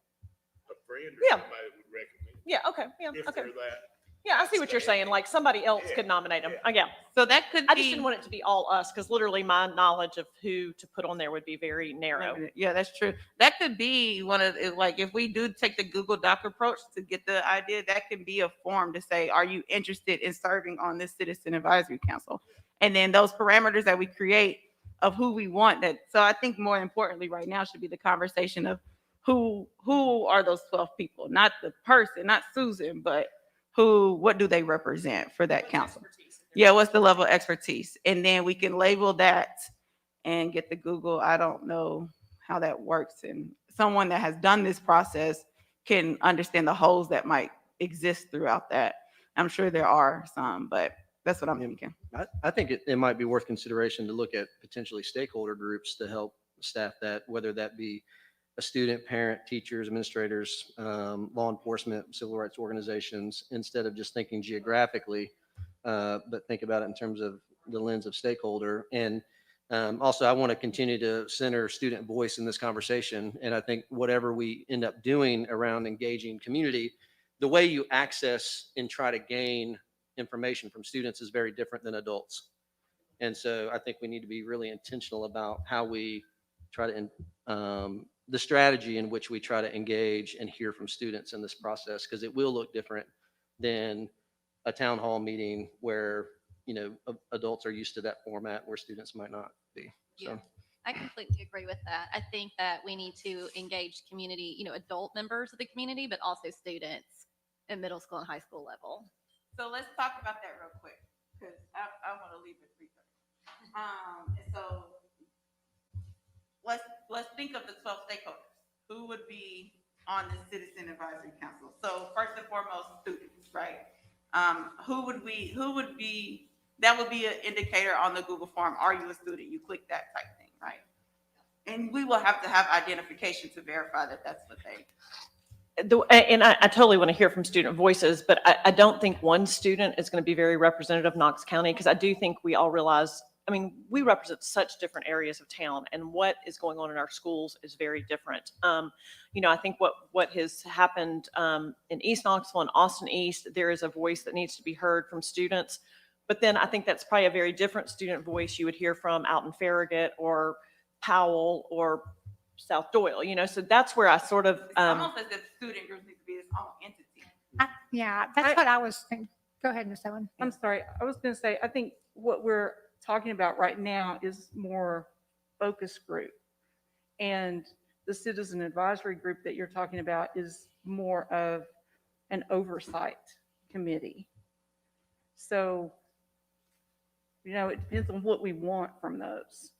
a friend or
Yeah.
somebody would recommend.
Yeah, okay, yeah,
If
okay.
they're that.
Yeah, I see what you're saying, like somebody else could nominate them. Yeah.
So that could
I
be.
just didn't want it to be all us, because literally my knowledge of who to put on there would be very narrow.
Yeah, that's true. That could be one of like if we do take the Google Doc approach to get the idea, that can be a form to say, are you interested in serving on this Citizen Advisory Council? And then those parameters that we create of who we want that. So I think more importantly right now should be the conversation of who are those 12 people, not the person, not Susan, but what do they represent for that council? Yeah, what's the level of expertise? And then we can label that and get the Google. I don't know how that works. And someone that has done this process can understand the holes that might exist throughout that. I'm sure there are some, but that's what I'm thinking.
I think it might be worth consideration to look at potentially stakeholder groups to help staff that, whether that be a student, parent, teachers, administrators, law enforcement, civil rights organizations, instead of just thinking geographically, but think about it in terms of the lens of stakeholder. And also, I want to continue to center student voice in this conversation. And I think whatever we end up doing around engaging community, the way you access and try to gain information from students is very different than adults. And so I think we need to be really intentional about how we try to the strategy in which we try to engage and hear from students in this process, because it will look different than a town hall meeting where, adults are used to that format where students might not be. So.
Yeah, I completely agree with that. I think that we need to engage community, adult members of the community, but also students at middle school and high school level.
So let's talk about that real quick because I want to leave it brief. And so let's think of the 12 stakeholders. Who would be on the Citizen Advisory Council? So first and foremost, students, right? Who would be, that would be an indicator on the Google form. Are you a student? You click that type thing, right? And we will have to have identification to verify that that's what they.
And I totally want to hear from student voices, but I don't think one student is going to be very representative of Knox County, because I do think we all realize, we represent such different areas of town, and what is going on in our schools is very different. I think what has happened in East Knoxville and Austin East, there is a voice that needs to be heard from students. But then I think that's probably a very different student voice you would hear from out in Farragut or Powell or South Doyle, so that's where I sort of.
It's almost as if student groups need to be its own entity.
Yeah, that's what I was thinking. Go ahead, Ms. Owen.
I'm sorry. I was going to say, I think what we're talking about right now is more focus group. And the citizen advisory group that you're talking about is more of an oversight committee. So, it depends on what we want from those.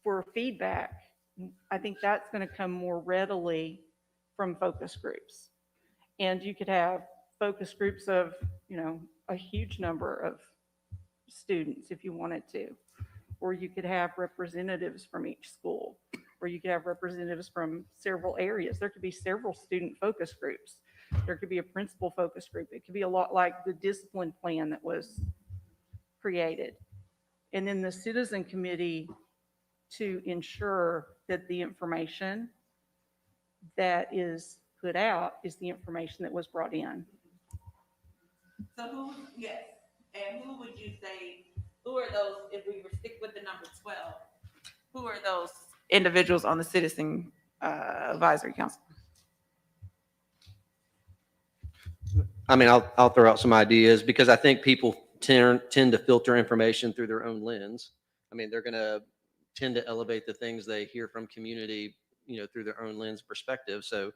For feedback, I think that's going to come more readily from focus groups. And you could have focus groups of, a huge number of students if you wanted to, or you could have representatives from each school, or you could have representatives from several areas. There could be several student focus groups. There could be a principal focus group. It could be a lot like the discipline plan that was created. and then the citizen committee to ensure that the information that is put out is the information that was brought in.
So who, yes, and who would you say, who are those, if we were stick with the number 12, who are those individuals on the Citizen Advisory Council?
I mean, I'll throw out some ideas because I think people tend to filter information through their own lens. I mean, they're going to tend to elevate the things they hear from community, through their own lens perspective. So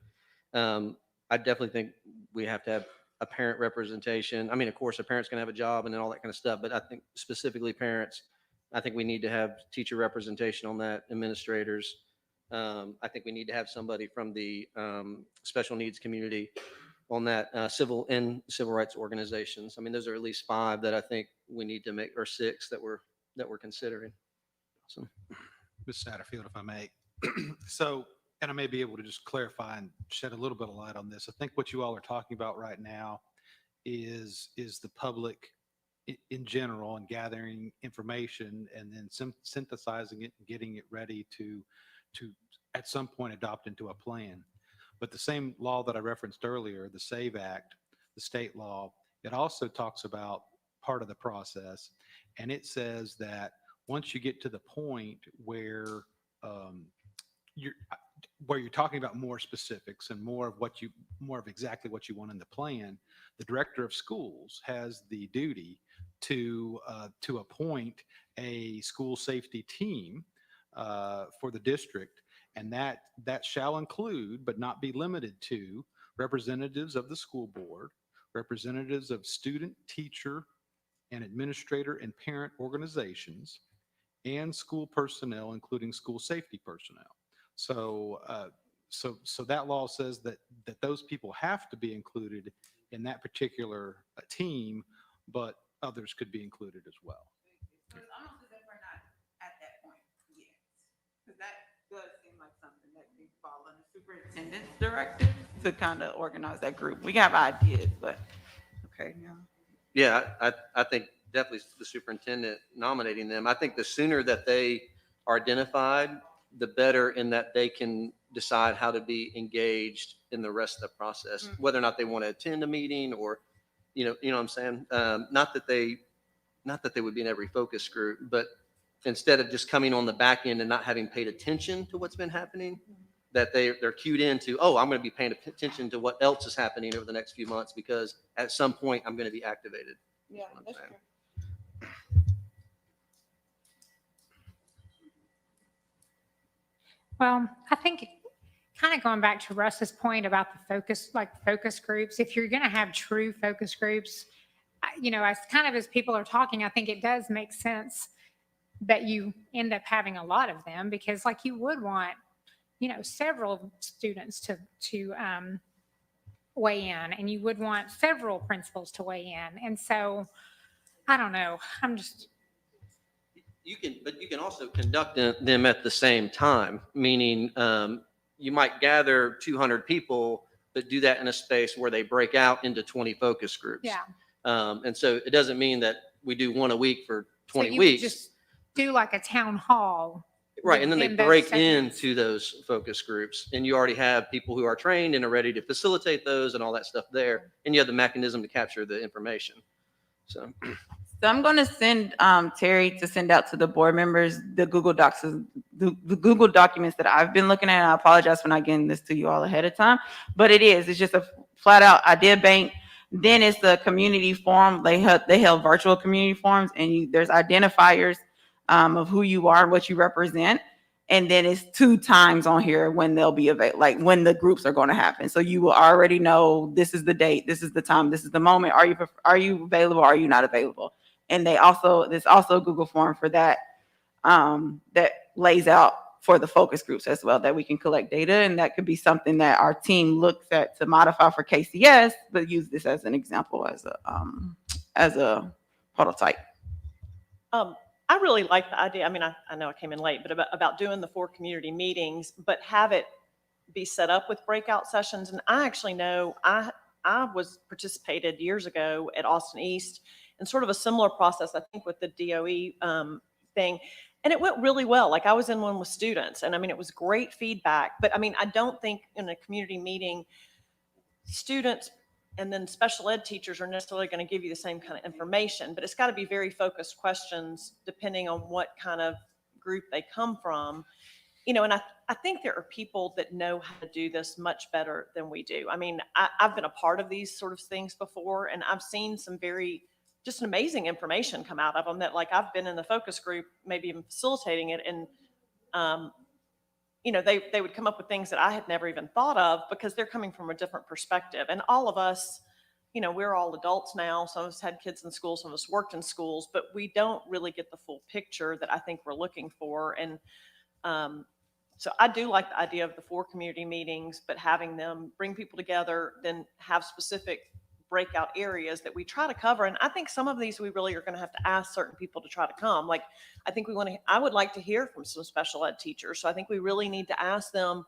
I definitely think we have to have a parent representation. I mean, of course, a parent's going to have a job and then all that kind of stuff, but I think specifically parents, I think we need to have teacher representation on that, administrators. I think we need to have somebody from the special needs community on that, civil rights organizations. I mean, those are at least 5 that I think we need to make, or 6 that we're considering. So,
Ms. Satterfield, if I may. So, and I may be able to just clarify and shed a little bit of light on this. I think what you all are talking about right now is the public in general and gathering information and then synthesizing it and getting it ready to at some point adopt into a plan. But the same law that I referenced earlier, the SAVE Act, the state law, it also talks about part of the process. And it says that once you get to the point where you're talking about more specifics and more of exactly what you want in the plan, the director of schools has the duty to appoint a school safety team for the district. And that shall include, but not be limited to, representatives of the school board, representatives of student, teacher, and administrator and parent organizations, and school personnel, including school safety personnel. So that law says that those people have to be included in that particular team, but others could be included as well.
So it's almost as if we're not at that point yet, because that does seem like something that could fall under superintendent's directive to kind of organize that group. We have ideas, but okay, yeah.
yeah, I think definitely the superintendent nominating them. I think the sooner that they are identified, the better, in that they can decide how to be engaged in the rest of the process, whether or not they want to attend a meeting or, you know what I'm saying? Not that they would be in every focus group, but instead of just coming on the back end and not having paid attention to what's been happening, that they're cued into, oh, I'm going to be paying attention to what else is happening over the next few months, because at some point I'm going to be activated.
Yeah, that's true.
Well, I think kind of going back to Russ's point about the focus groups, if you're going to have true focus groups, as people are talking, I think it does make sense that you end up having a lot of them, because you would want, several students to weigh in, and you would want several principals to weigh in. And so, I don't know,
But you can also conduct them at the same time, meaning you might gather 200 people, but do that in a space where they break out into 20 focus groups.
Yeah.
And so it doesn't mean that we do one a week for 20
so you
weeks.
Would just do a town hall.
Right. And then they
within those
break
segments.
into those focus groups, and you already have people who are trained and are ready to facilitate those and all that stuff there. And you have the mechanism to capture the information. So
I'm going to send Terry to send out to the board members the Google Docs, the Google documents that I've been looking at. I apologize for not getting this to you all ahead of time, but it's just a flat out idea bank. Then it's the community forum. They held virtual community forums, and there's identifiers of who you are and what you represent. And then it's 2 times on here when they'll be available, when the groups are going to happen. So you will already know, this is the date, this is the time, this is the moment. Are you available? Are you not available? And there's also a Google form for that, that lays out for the focus groups as well, that we can collect data. And that could be something that our team looks at to modify for KCS, but use this as an example, as a prototype.
I really like the idea. I mean, I know I came in late, but about doing the 4 community meetings, but have it be set up with breakout sessions. And I actually know I participated years ago at Austin East, and sort of a similar process, I think, with the DOE thing. And it went really well. Like, I was in one with students, and I mean, it was great feedback. But I mean, I don't think in a community meeting, students and then special ed teachers are necessarily going to give you the same kind of information, but it's got to be very focused questions depending on what kind of group they come from. And I think there are people that know how to do this much better than we do. I mean, I've been a part of these sort of things before, and I've seen some just an amazing information come out of them that, like, I've been in the focus group, maybe even facilitating it. And, they would come up with things that I had never even thought of because they're coming from a different perspective. And all of us, we're all adults now. Some of us had kids in school, some of us worked in schools, but we don't really get the full picture that I think we're looking for. And so I do like the idea of the 4 community meetings, but having them bring people together, then have specific breakout areas that we try to cover. And I think some of these we really are going to have to ask certain people to try to come. Like, I think I would like to hear from some special ed teachers. So I think we really need to ask them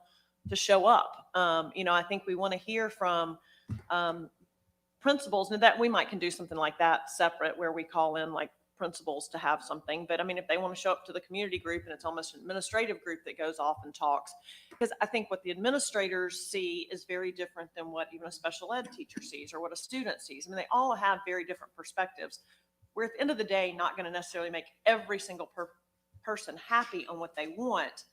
to show up. I think we want to hear from principals, and that we can do something like that separate, where we call in like principals to have something. But I mean, if they want to show up to the community group, and it's almost an administrative group that goes off and talks, because I think what the administrators see is very different than what even a special ed teacher sees or what a student sees. I mean, they all have very different perspectives. We're at the end of the day not going to necessarily make every single person happy on what they want.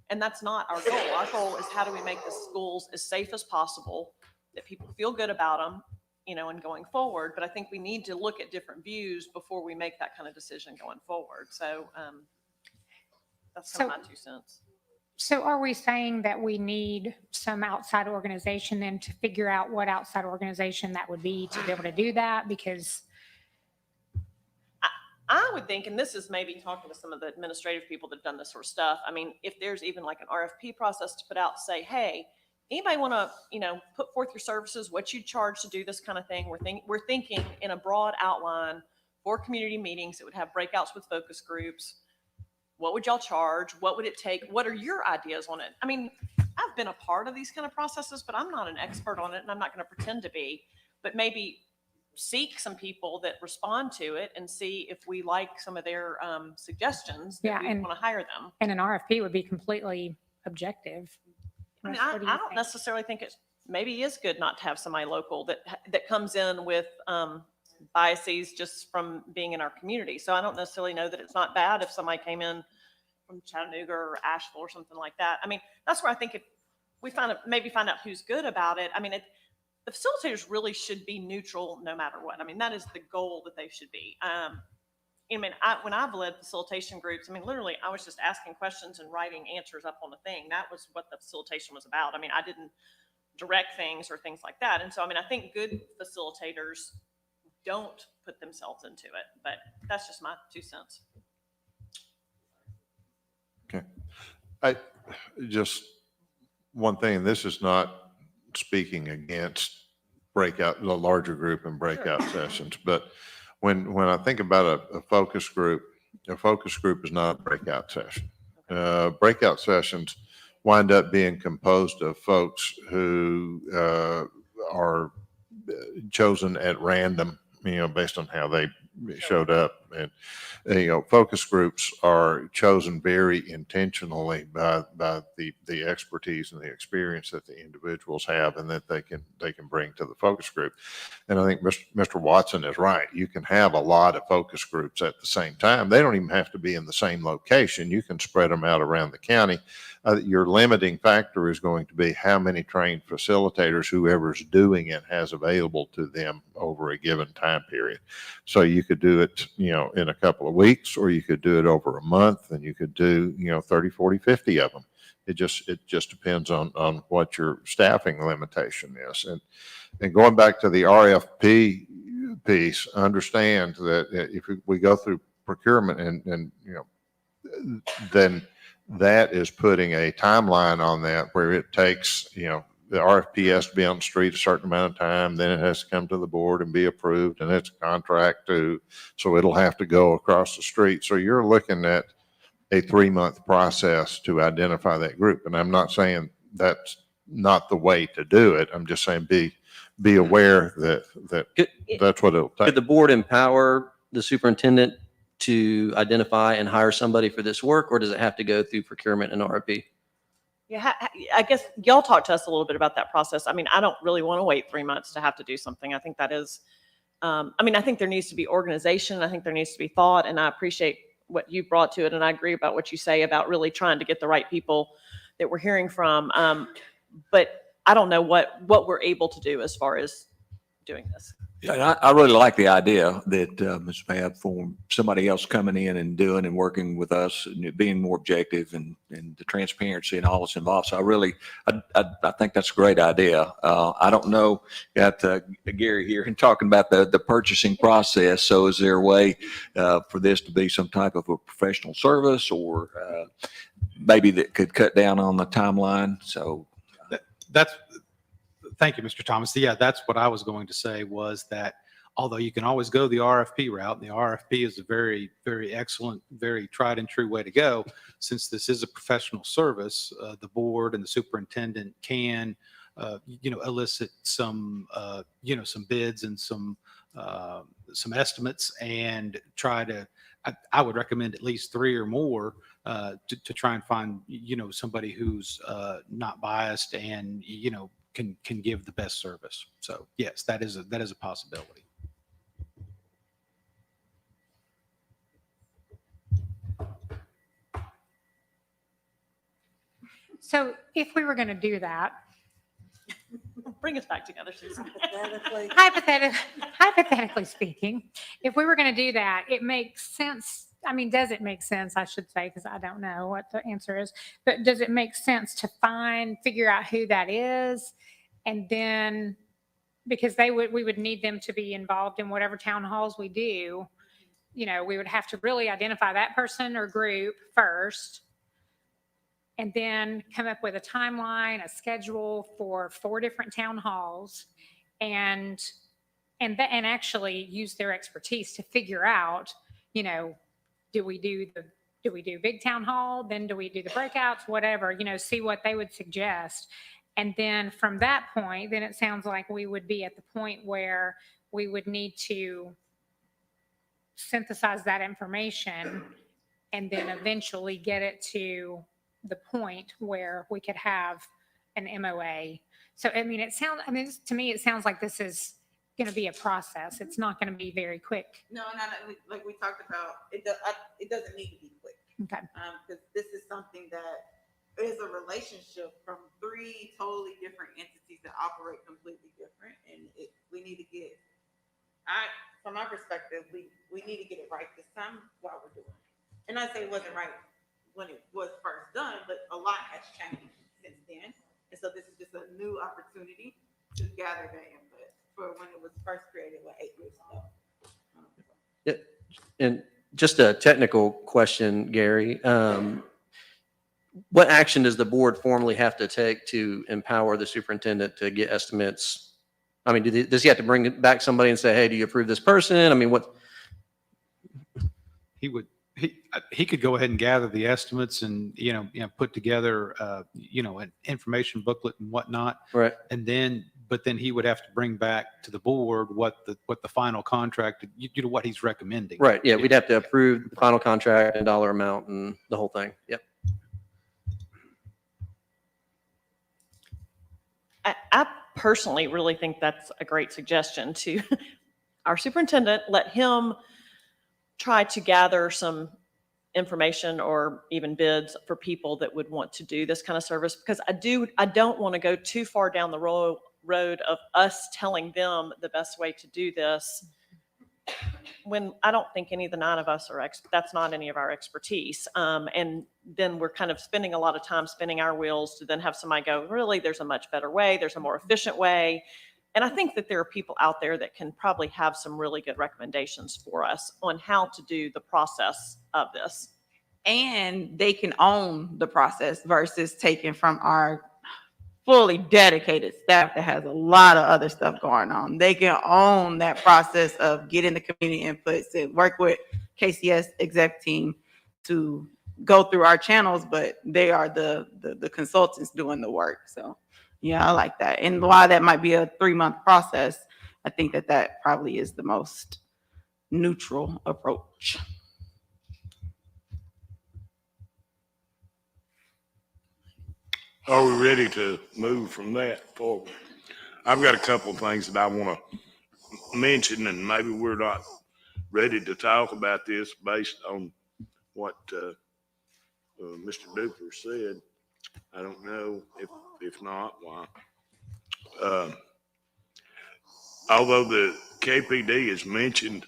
And that's not our goal. Our goal is, how do we make the schools as safe as possible, that people feel good about them, and going forward. But I think we need to look at different views before we make that kind of decision going forward. So that's kind of my 2 cents.
So are we saying that we need some outside organization then to figure out what outside organization that would be to be able to do that? Because
I would think, and this is maybe talking to some of the administrative people that have done this sort of stuff. I mean, if there's even like an RFP process to put out, say, hey, anybody want to, put forth your services, what you charge to do this kind of thing? We're thinking in a broad outline for community meetings that would have breakouts with focus groups. What would y'all charge? What would it take? What are your ideas on it? I mean, I've been a part of these kind of processes, but I'm not an expert on it, and I'm not going to pretend to be. But maybe seek some people that respond to it and see if we like some of their suggestions, that we want to hire them.
And an RFP would be completely objective.
I mean, I don't necessarily think it maybe is good not to have somebody local that comes in with biases just from being in our community. So I don't necessarily know that it's not bad if somebody came in from Chattanooga or Asheville or something like that. I mean, that's where I think if we find out who's good about it. I mean, the facilitators really should be neutral no matter what. I mean, that is the goal that they should be. When I've led facilitation groups, I mean, literally, I was just asking questions and writing answers up on the thing. That was what the facilitation was about. I mean, I didn't direct things or things like that. And so, I mean, I think good facilitators don't put themselves into it, but that's just my 2 cents.
Okay. Just one thing, and this is not speaking against the larger group and breakout sessions, but when I think about a focus group is not a breakout session. Breakout sessions wind up being composed of folks who are chosen at random, based on how they showed up. And, focus groups are chosen very intentionally by the expertise and the experience that the individuals have and that they can bring to the focus group. And I think Mr. Watson is right. You can have a lot of focus groups at the same time. They don't even have to be in the same location. You can spread them out around the county. Your limiting factor is going to be how many trained facilitators whoever's doing it has available to them over a given time period. So you could do it, in a couple of weeks, or you could do it over a month, and you could do, 30, 40, 50 of them. It just depends on what your staffing limitation is. And going back to the RFP piece, understand that if we go through procurement and then that is putting a timeline on that where it takes, the RFP has to be on the street a certain amount of time, then it has to come to the board and be approved, and it's a contract too, so it'll have to go across the street. So you're looking at a 3-month process to identify that group. And I'm not saying that's not the way to do it. I'm just saying be be aware that
Could-
that's what it'll
Could
take.
the board empower the superintendent to identify and hire somebody for this work, or does it have to go through procurement and RFP?
Yeah, I guess y'all talk to us a little bit about that process. I mean, I don't really want to wait 3 months to have to do something. I think that is, I mean, I think there needs to be organization. I think there needs to be thought, and I appreciate what you brought to it. And I agree about what you say about really trying to get the right people that we're hearing from. But I don't know what we're able to do as far as doing this.
Yeah, and I really like the idea that Ms. Mab, for somebody else coming in and doing and working with us and it being more objective and the transparency and all that's involved. So I think that's a great idea. I don't know, got Gary here and talking about the purchasing process. So is there a way for this to be some type of a professional service or maybe that could cut down on the timeline? So
Thank you, Mr. Thomas. Yeah, that's what I was going to say, was that although you can always go the RFP route, and the RFP is a very, very excellent, very tried and true way to go. Since this is a professional service, the board and the superintendent can, elicit some, some bids and some estimates and try to, I would recommend at least 3 or more to try and find, somebody who's not biased and, can give the best service. So yes, that is a possibility.
So if we were going to do that,
Bring us back together, Susan.
hypothetically speaking, if we were going to do that, it makes sense. I mean, does it make sense? I should say, because I don't know what the answer is, but does it make sense to figure out who that is? And then, because we would need them to be involved in whatever town halls we do, we would have to really identify that person or group first, and then come up with a timeline, a schedule for 4 different town halls, and actually use their expertise to figure out, do we do big town hall, then do we do the breakouts, whatever, see what they would suggest. And then from that point, then it sounds like we would be at the point where we would need to synthesize that information and then eventually get it to the point where we could have an MOA. So, I mean, to me, it sounds like this is going to be a process. It's not going to be very quick.
No, like we talked about, it doesn't need to be quick.
Okay.
Because this is something that is a relationship from 3 totally different entities that operate completely different. And we need to get, from my perspective, we need to get it right this time while we're doing it. And I say it wasn't right when it was first done, but a lot has changed since then. And so this is just a new opportunity to gather that input for when it was first created, 8 years ago.
Yeah. And just a technical question, Gary. What action does the board formally have to take to empower the superintendent to get estimates? I mean, does he have to bring back somebody and say, hey, do you approve this person? I mean, what?
He could go ahead and gather the estimates and, put together, an information booklet and whatnot.
Right.
And but then he would have to bring back to the board what the final contract, what he's recommending.
Right. Yeah. We'd have to approve the final contract and dollar amount and the whole thing. Yep.
I personally really think that's a great suggestion to our superintendent. Let him try to gather some information or even bids for people that would want to do this kind of service, because I don't want to go too far down the road of us telling them the best way to do this when I don't think any of the 9 of us are that's not any of our expertise. And then we're kind of spending a lot of time spinning our wheels to then have somebody go, really, there's a much better way. There's a more efficient way. And I think that there are people out there that can probably have some really good recommendations for us on how to do the process of this.
And they can own the process versus taking from our fully dedicated staff that has a lot of other stuff going on. They can own that process of getting the community inputs and work with KCS exec team to go through our channels, but they are the consultants doing the work. So Yeah, I like that. And while that might be a 3-month process, I think that that probably is the most neutral approach.
Are we ready to move from that forward? I've got a couple of things that I want to mention, and maybe we're not ready to talk about this based on what Mr. Duper said. I don't know if not, why. Although the KPD is mentioned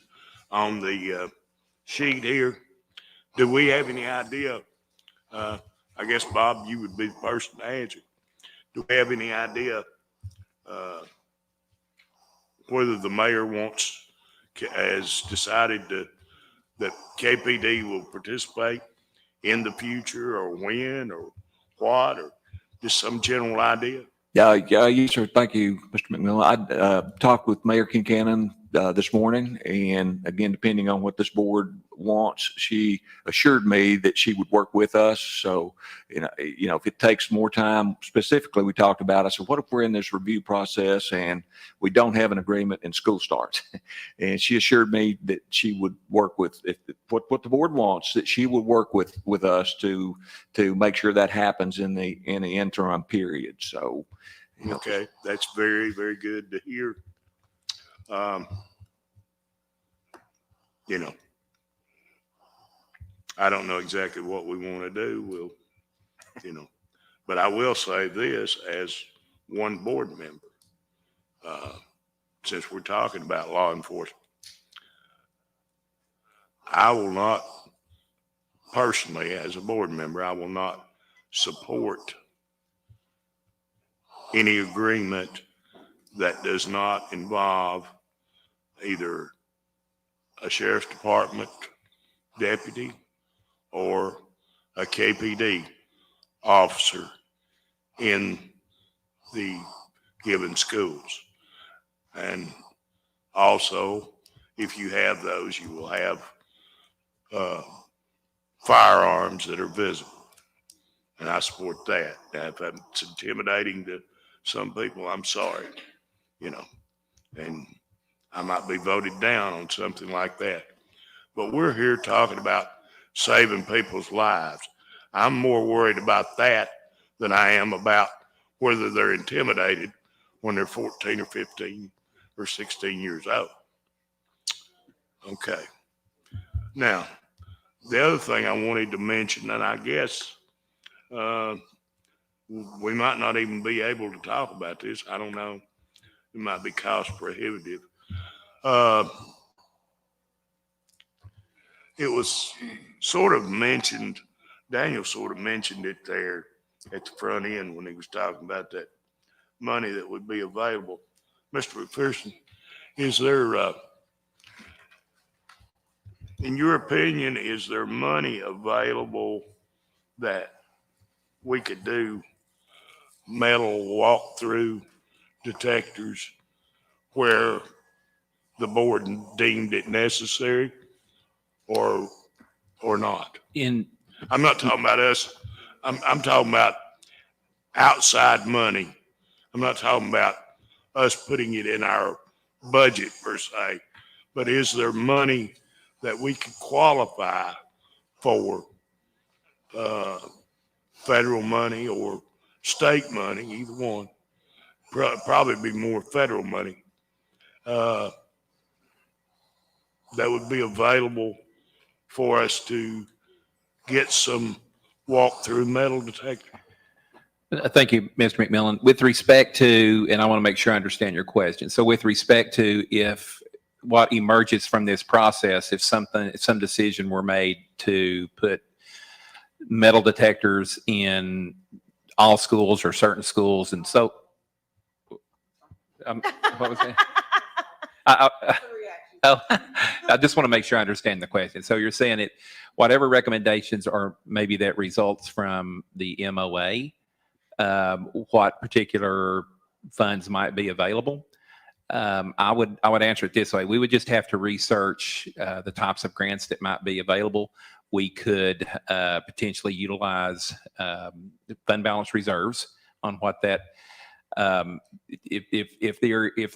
on the sheet here, do we have any idea? I guess, Bob, you would be the person to answer. Do we have any idea whether the mayor has decided that KPD will participate in the future, or when, or what, or just some general idea?
Yeah, yes, sir. Thank you, Mr. McMillan. I talked with Mayor Kincannon this morning, and again, depending on what this board wants, she assured me that she would work with us. So, if it takes more time, specifically, we talked about, I said, what if we're in this review process and we don't have an agreement and school starts? And she assured me that she would work with, if what the board wants, that she would work with us to make sure that happens in the interim period. So,
Okay, that's very, very good to hear. I don't know exactly what we want to do. But I will say this as one board member, since we're talking about law enforcement, I will not personally, as a board member, I will not support any agreement that does not involve either a sheriff's department deputy or a KPD officer in the given schools. And also, if you have those, you will have firearms that are visible. And I support that. Now, if it's intimidating to some people, I'm sorry, and I might be voted down on something like that. But we're here talking about saving people's lives. I'm more worried about that than I am about whether they're intimidated when they're 14 or 15 or 16 years old. Okay. Now, the other thing I wanted to mention, and I guess we might not even be able to talk about this. I don't know. It might be cost prohibitive. It was sort of mentioned, Daniel sort of mentioned it there at the front end when he was talking about that money that would be available. Mr. McPherson, is there, in your opinion, is there money available that we could do metal walkthrough detectors where the board deemed it necessary or not? I'm not talking about us. I'm talking about outside money. I'm not talking about us putting it in our budget per se, but is there money that we could qualify for, federal money or state money, either one? Probably be more federal money that would be available for us to get some walk-through metal detector.
Thank you, Mr. McMillan. With respect to, and I want to make sure I understand your question. So with respect to if what emerges from this process, if some decision were made to put metal detectors in all schools or certain schools, and so, what was that? I just want to make sure I understand the question. So you're saying it, whatever recommendations or maybe that results from the MOA, what particular funds might be available? I would answer it this way. We would just have to research the types of grants that might be available. We could potentially utilize fund balance reserves on what that If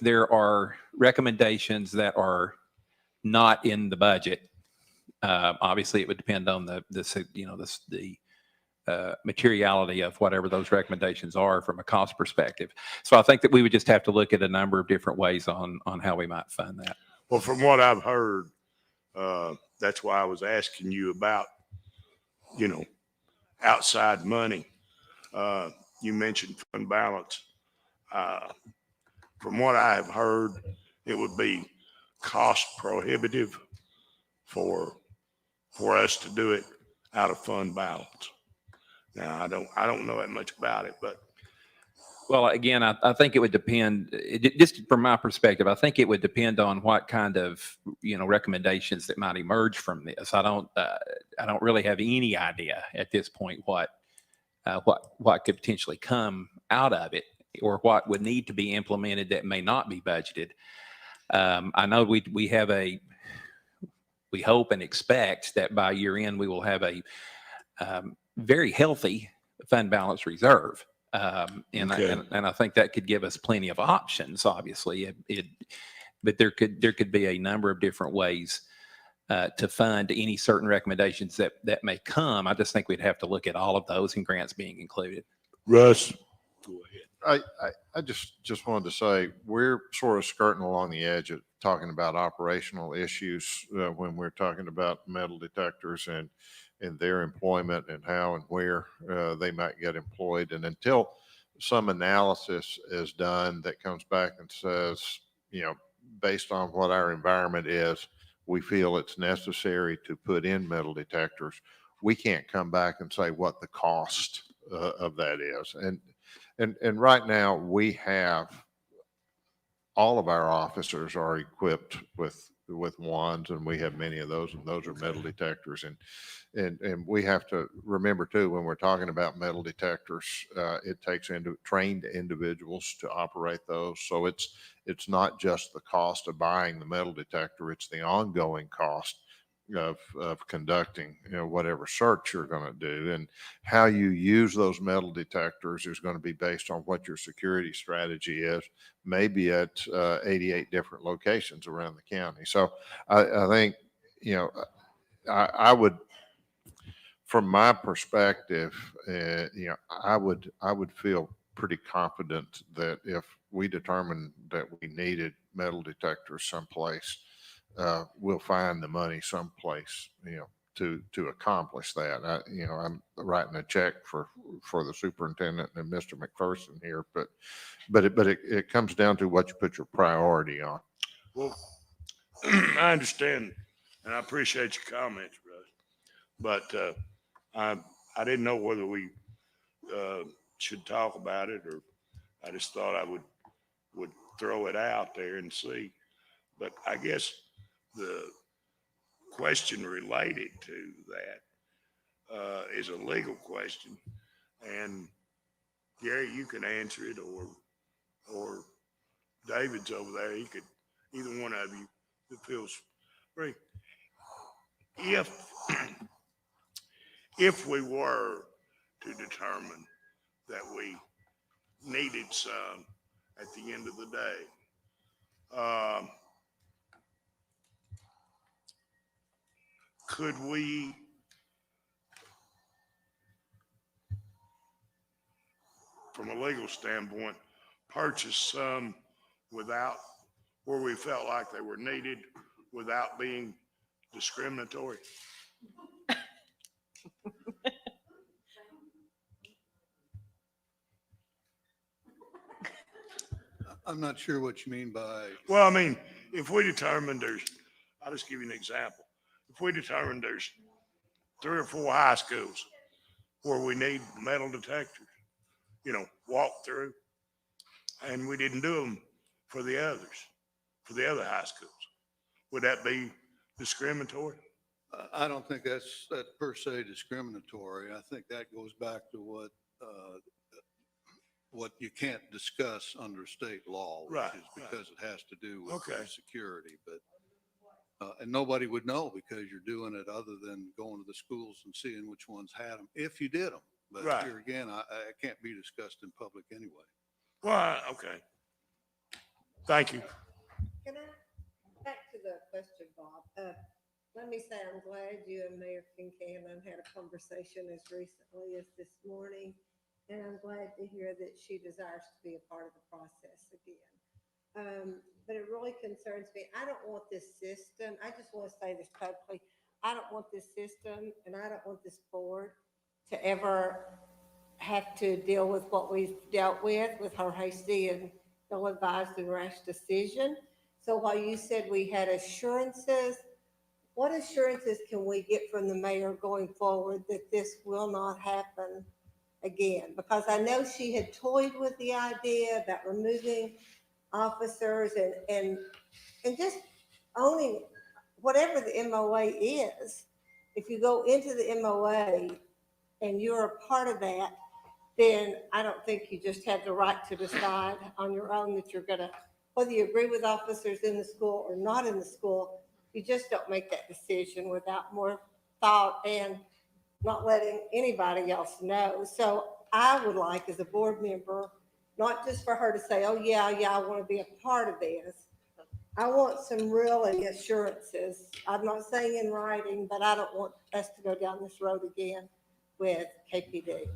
there are recommendations that are not in the budget, obviously it would depend on the materiality of whatever those recommendations are from a cost perspective. So I think that we would just have to look at a number of different ways on how we might fund that.
Well, from what I've heard, that's why I was asking you about, outside money. You mentioned fund balance. From what I have heard, it would be cost prohibitive for us to do it out of fund balance. Now, I don't know that much about it, but
Well, again, I think it would depend, just from my perspective, I think it would depend on what kind of, recommendations that might emerge from this. I don't really have any idea at this point what could potentially come out of it or what would need to be implemented that may not be budgeted. I know we hope and expect that by year end, we will have a very healthy fund balance reserve. And I think that could give us plenty of options, obviously. But there could be a number of different ways to fund any certain recommendations that may come. I just think we'd have to look at all of those and grants being included.
Russ, go ahead.
I just wanted to say, we're sort of skirting along the edge of talking about operational issues when we're talking about metal detectors and their employment and how and where they might get employed. And until some analysis is done that comes back and says, based on what our environment is, we feel it's necessary to put in metal detectors, we can't come back and say what the cost of that is. And right now we have, all of our officers are equipped with wands, and we have many of those, and those are metal detectors. And we have to remember too, when we're talking about metal detectors, it takes trained individuals to operate those. So it's not just the cost of buying the metal detector, it's the ongoing cost of conducting, whatever search you're going to do. And how you use those metal detectors is going to be based on what your security strategy is, maybe at 88 different locations around the county. So I think, I would, from my perspective, I would feel pretty confident that if we determined that we needed metal detectors someplace, we'll find the money someplace, to accomplish that. I'm writing a check for the superintendent and Mr. McPherson here, but it comes down to what you put your priority on.
Well, I understand, and I appreciate your comments, Russ, but I didn't know whether we should talk about it, or I just thought I would throw it out there and see. But I guess the question related to that is a legal question, and Gary, you can answer it, or David's over there. He could, either one of you that feels free. If we were to determine that we needed some at the end of the day, could we from a legal standpoint purchase some without, where we felt like they were needed, without being discriminatory?
I'm not sure what you mean by.
Well, I mean, if we determined I'll just give you an example. If we determined there's 3 or 4 high schools where we need metal detectors, walk through, and we didn't do them for the others, for the other high schools, would that be discriminatory?
I don't think that's per se discriminatory. I think that goes back to what you can't discuss under state law, which
Right,
is because it has to do with
Okay.
security. But and nobody would know because you're doing it other than going to the schools and seeing which ones had them, if you did them. But
Right.
here again, I can't be discussed in public anyway.
Well, okay. Thank you.
Can I, back to the question, Bob, let me say, I'm glad you and Mayor Kincannon had a conversation as recently as this morning. And I'm glad to hear that she desires to be a part of the process again. But it really concerns me. I don't want this system, I just want to say this publicly. I don't want this system and I don't want this board to ever have to deal with what we've dealt with her hasty and ill-advised and rash decision. So while you said we had assurances, what assurances can we get from the mayor going forward that this will not happen again? Because I know she had toyed with the idea about removing officers and just owning whatever the MOA is. If you go into the MOA and you're a part of that, then I don't think you just have the right to decide on your own that you're gonna, whether you agree with officers in the school or not in the school, you just don't make that decision without more thought and not letting anybody else know. So I would like, as a board member, not just for her to say, oh, yeah, I want to be a part of this. I want some really assurances. I'm not saying in writing, but I don't want us to go down this road again with KPD.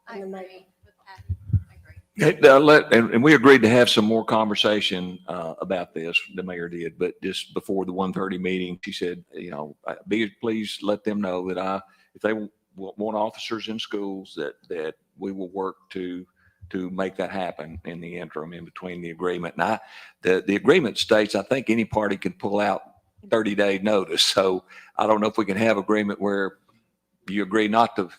I
And the mayor.
agree with that. I agree.
And we agreed to have some more conversation about this, the mayor did, but just before the 1:30 meeting, she said, please let them know that if they want officers in schools, that we will work to make that happen in the interim, in between the agreement. And the agreement states, I think any party can pull out 30-day notice. So I don't know if we can have agreement where you agree not to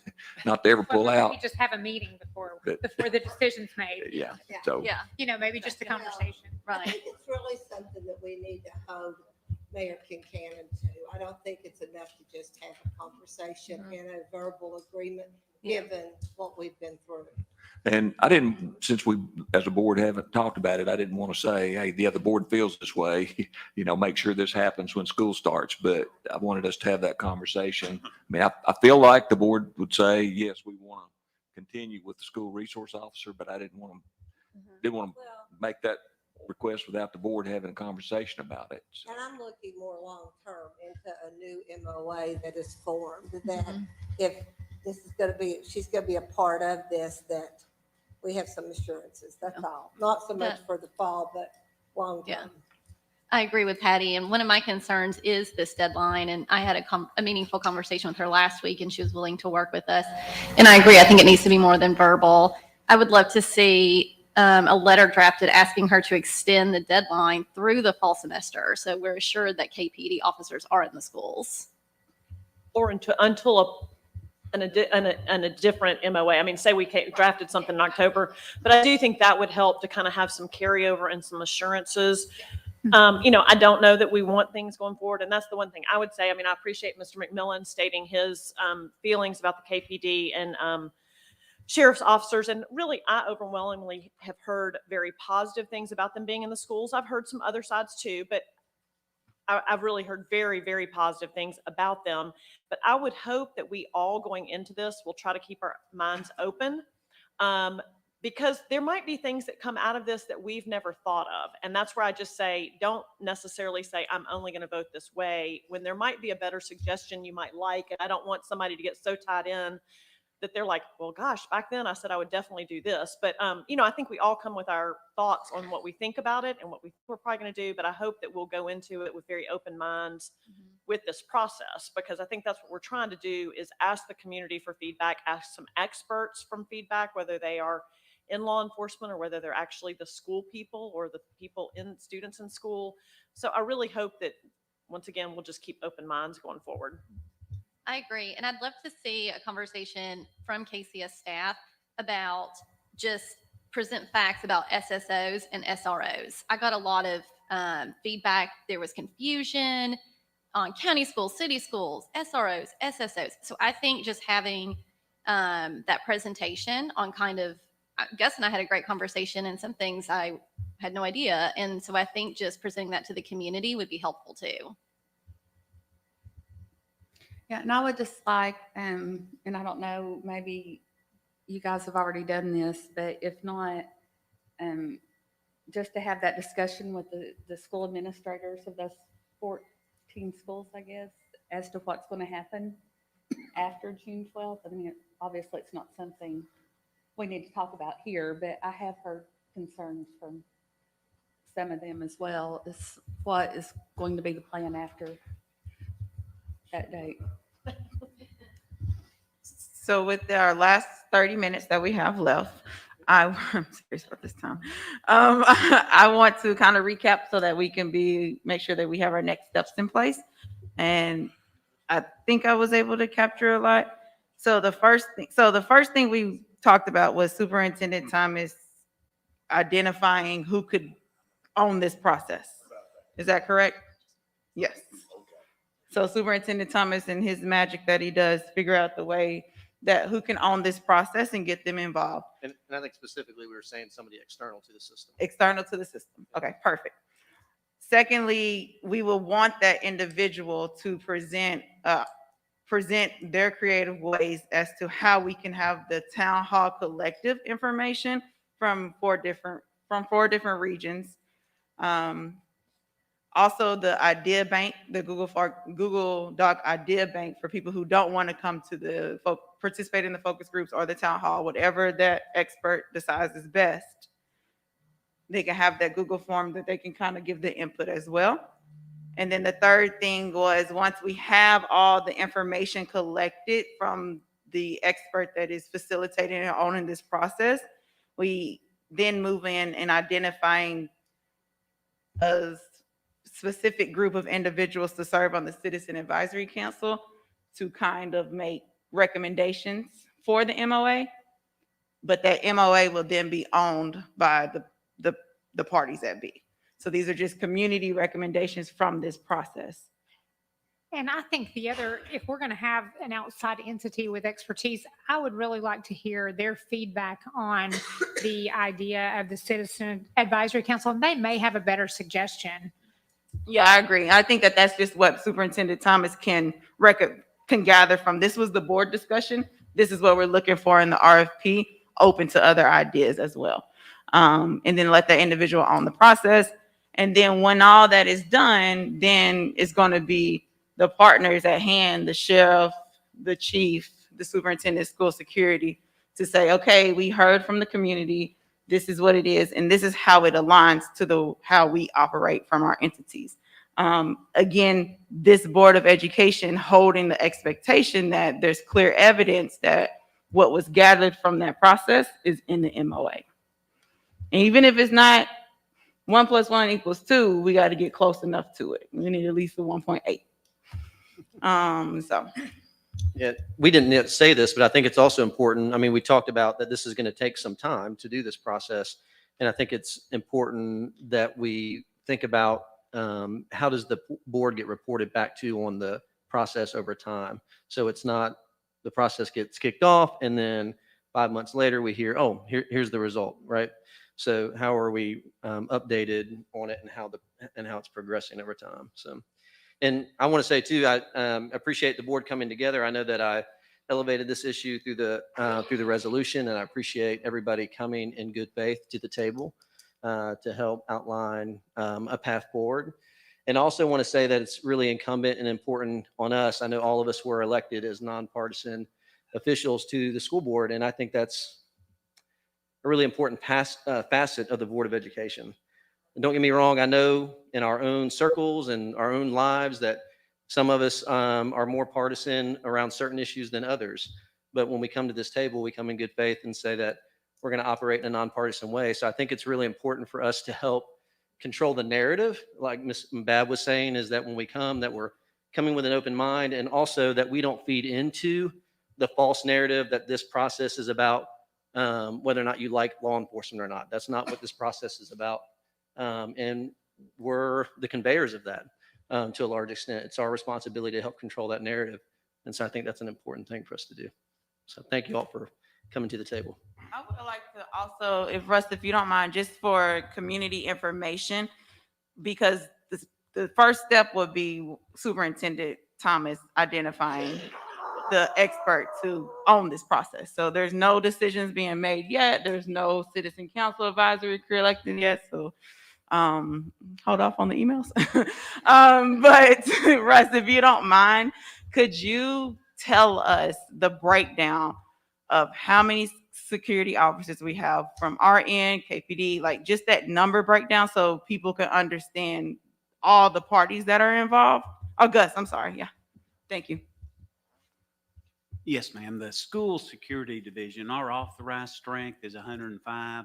ever pull
Well,
out.
we just have a meeting before
But-
the decision's made.
Yeah.
Yeah.
So
Yeah,
Maybe just a
You know,
conversation.
I
right.
think it's really something that we need to hold Mayor Kincannon to. I don't think it's enough to just have a conversation and a verbal agreement,
Yeah.
given what we've been through.
And since we, as a board, haven't talked about it, I didn't want to say, hey, the other board feels this way, make sure this happens when school starts. But I wanted us to have that conversation. I mean, I feel like the board would say, yes, we want to continue with the school resource officer, but I didn't want to
Well,
make that request without the board having a conversation about it. So,
and I'm looking more long-term into a new MOA that is formed, that
Mhm.
if this is going to be, she's going to be a part of this, that we have some assurances, that's all. Not so much
Yeah.
for the fall, but long-term.
I agree with Patty. And one of my concerns is this deadline. And I had a meaningful conversation with her last week and she was willing to work with us. And I agree. I think it needs to be more than verbal. I would love to see a letter drafted asking her to extend the deadline through the fall semester. So we're assured that KPD officers are in the schools.
Or until a different MOA. I mean, say we drafted something in October, but I do think that would help to kind of have some carryover and some assurances. I don't know that we want things going forward. And that's the one thing I would say. I mean, I appreciate Mr. McMillan stating his feelings about the KPD and sheriff's officers. And really, I overwhelmingly have heard very positive things about them being in the schools. I've heard some other sides too, but I've really heard very, very positive things about them. But I would hope that we all going into this will try to keep our minds open, because there might be things that come out of this that we've never thought of. And that's where I just say, don't necessarily say, I'm only going to vote this way, when there might be a better suggestion you might like. And I don't want somebody to get so tied in that they're like, well, gosh, back then I said I would definitely do this. But, I think we all come with our thoughts on what we think about it and what we're probably going to do. But I hope that we'll go into it with very open minds with this process, because I think that's what we're trying to do, is ask the community for feedback, ask some experts from feedback, whether they are in law enforcement or whether they're actually the school people or the people students in school. So I really hope that, once again, we'll just keep open minds going forward.
I agree. And I'd love to see a conversation from KCS staff about just present facts about SSOs and SROs. I got a lot of feedback. There was confusion on county schools, city schools, SROs, SSOs. So I think just having that presentation on Gus and I had a great conversation, and some things I had no idea. And so I think just presenting that to the community would be helpful too.
Yeah, and I would just like, and I don't know, maybe you guys have already done this, but if not, just to have that discussion with the school administrators of those 14 schools, I guess, as to what's going to happen after June 12th. I mean, obviously, it's not something we need to talk about here, but I have heard concerns from some of them as well, is what is going to be the plan after that date.
So with our last 30 minutes that we have left, I'm serious about this time. I want to kind of recap so that we can make sure that we have our next steps in place. And I think I was able to capture a lot. So the first thing we talked about was Superintendent Thomas identifying who could own this process. Is that correct? Yes. So Superintendent Thomas and his magic that he does figure out the way that who can own this process and get them involved.
And I think specifically we were saying somebody external to the system.
External to the system. Okay, perfect. Secondly, we will want that individual to present their creative ways as to how we can have the town hall collective information from four different regions. Also, the idea bank, the Google Doc idea bank for people who don't want to come to participate in the focus groups or the town hall, whatever that expert decides is best. They can have that Google form that they can kind of give the input as well. And then the third thing was, once we have all the information collected from the expert that is facilitating and owning this process, we then move in and identifying a specific group of individuals to serve on the Citizen Advisory Council to kind of make recommendations for the MOA, but that MOA will then be owned by the parties that be. So these are just community recommendations from this process.
And I think if we're going to have an outside entity with expertise, I would really like to hear their feedback on the idea of the Citizen Advisory Council. And they may have a better suggestion.
Yeah, I agree. I think that that's just what Superintendent Thomas can gather from. This was the board discussion. This is what we're looking for in the RFP, open to other ideas as well. And then let the individual own the process. And then when all that is done, then it's going to be the partners at hand, the sheriff, the chief, the superintendent, school security, to say, okay, we heard from the community, this is what it is, and this is how it aligns to how we operate from our entities. Again, this Board of Education holding the expectation that there's clear evidence that what was gathered from that process is in the MOA. And even if it's not 1 + 1 = 2, we got to get close enough to it. We need at least a 1.8.
Yeah, we didn't yet say this, but I think it's also important. I mean, we talked about that this is going to take some time to do this process. And I think it's important that we think about how does the board get reported back to on the process over time. So it's not the process gets kicked off and then 5 months later we hear, oh, here's the result, right? So how are we updated on it and how it's progressing over time? So. And I want to say too, I appreciate the board coming together. I know that I elevated this issue through the resolution, and I appreciate everybody coming in good faith to the table to help outline a path forward. And also want to say that it's really incumbent and important on us. I know all of us were elected as nonpartisan officials to the school board, and I think that's a really important facet of the Board of Education. And don't get me wrong, I know in our own circles and our own lives that some of us are more partisan around certain issues than others. But when we come to this table, we come in good faith and say that we're going to operate in a nonpartisan way. So I think it's really important for us to help control the narrative. Like Ms. Mbab was saying, is that when we come, that we're coming with an open mind, and also that we don't feed into the false narrative that this process is about whether or not you like law enforcement or not. That's not what this process is about. And we're the conveyors of that to a large extent. It's our responsibility to help control that narrative. And so I think that's an important thing for us to do. So thank you all for coming to the table.
I would like to also, if you don't mind, just for community information, because the first step would be Superintendent Thomas identifying the experts who own this process. So there's no decisions being made yet. There's no citizen council advisory crew elected yet. So hold off on the emails. But Russ, if you don't mind, could you tell us the breakdown of how many security officers we have from RN, KPD, like just that number breakdown so people can understand all the parties that are involved? Oh, Gus, I'm sorry. Yeah. Thank you.
Yes, ma'am. The school security division, our authorized strength is 105.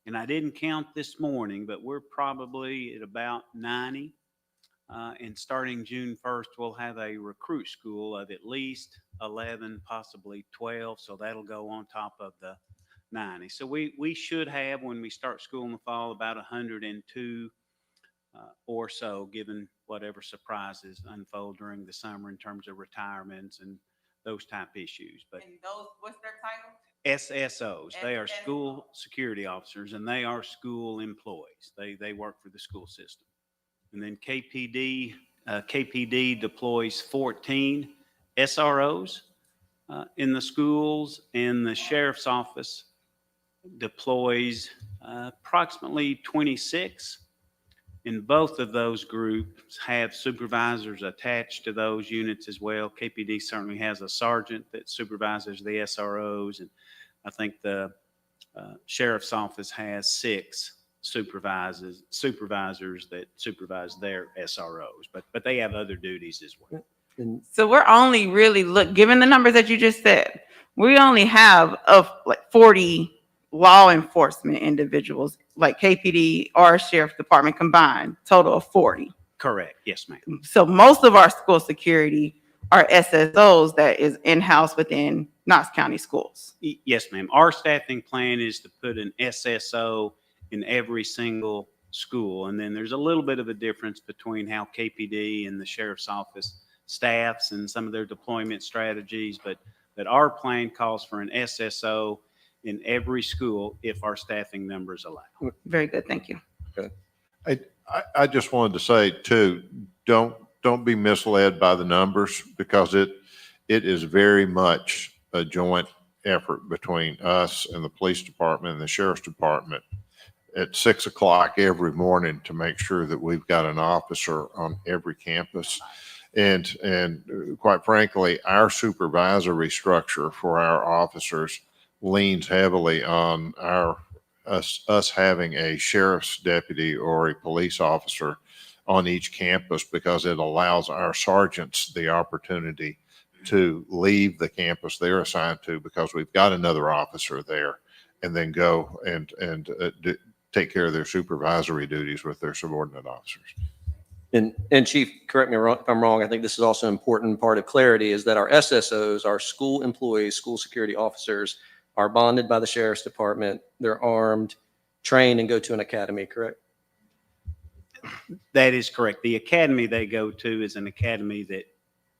And I didn't count this morning, but we're probably at about 90. And starting June 1st, we'll have a recruit school of at least 11, possibly 12. So that'll go on top of the 90. So we should have, when we start school in the fall, about 102 or so, given whatever surprises unfold during the summer in terms of retirements and those type issues. But
And those, what's their title?
SSOs, they are school security officers, and they are school employees. They work for the school system. And then KPD deploys 14 SROs in the schools, and the sheriff's office deploys approximately 26. And both of those groups have supervisors attached to those units as well. KPD certainly has a sergeant that supervises the SROs, and I think the sheriff's office has 6 supervisors that supervise their SROs, but they have other duties as well.
So we're only really given the numbers that you just said, we only have of like 40 law enforcement individuals, like KPD or sheriff department combined, total of 40.
Correct. Yes, ma'am.
So most of our school security are SSOs that is in-house within Knox County schools.
Yes, ma'am. Our staffing plan is to put an SSO in every single school. And then there's a little bit of a difference between how KPD and the sheriff's office staffs and some of their deployment strategies, but our plan calls for an SSO in every school if our staffing numbers allow.
Very good. Thank you.
Okay. I just wanted to say too, don't be misled by the numbers, because it is very much a joint effort between us and the police department and the sheriff's department at 6 o'clock every morning to make sure that we've got an officer on every campus. And quite frankly, our supervisory structure for our officers leans heavily on us having a sheriff's deputy or a police officer on each campus, because it allows our sergeants the opportunity to leave the campus they're assigned to, because we've got another officer there, and then go and take care of their supervisory duties with their subordinate officers.
And Chief, correct me if I'm wrong, I think this is also an important part of clarity, is that our SSOs, our school employees, school security officers, are bonded by the sheriff's department. They're armed, trained, and go to an academy, correct?
That is correct. The academy they go to is an academy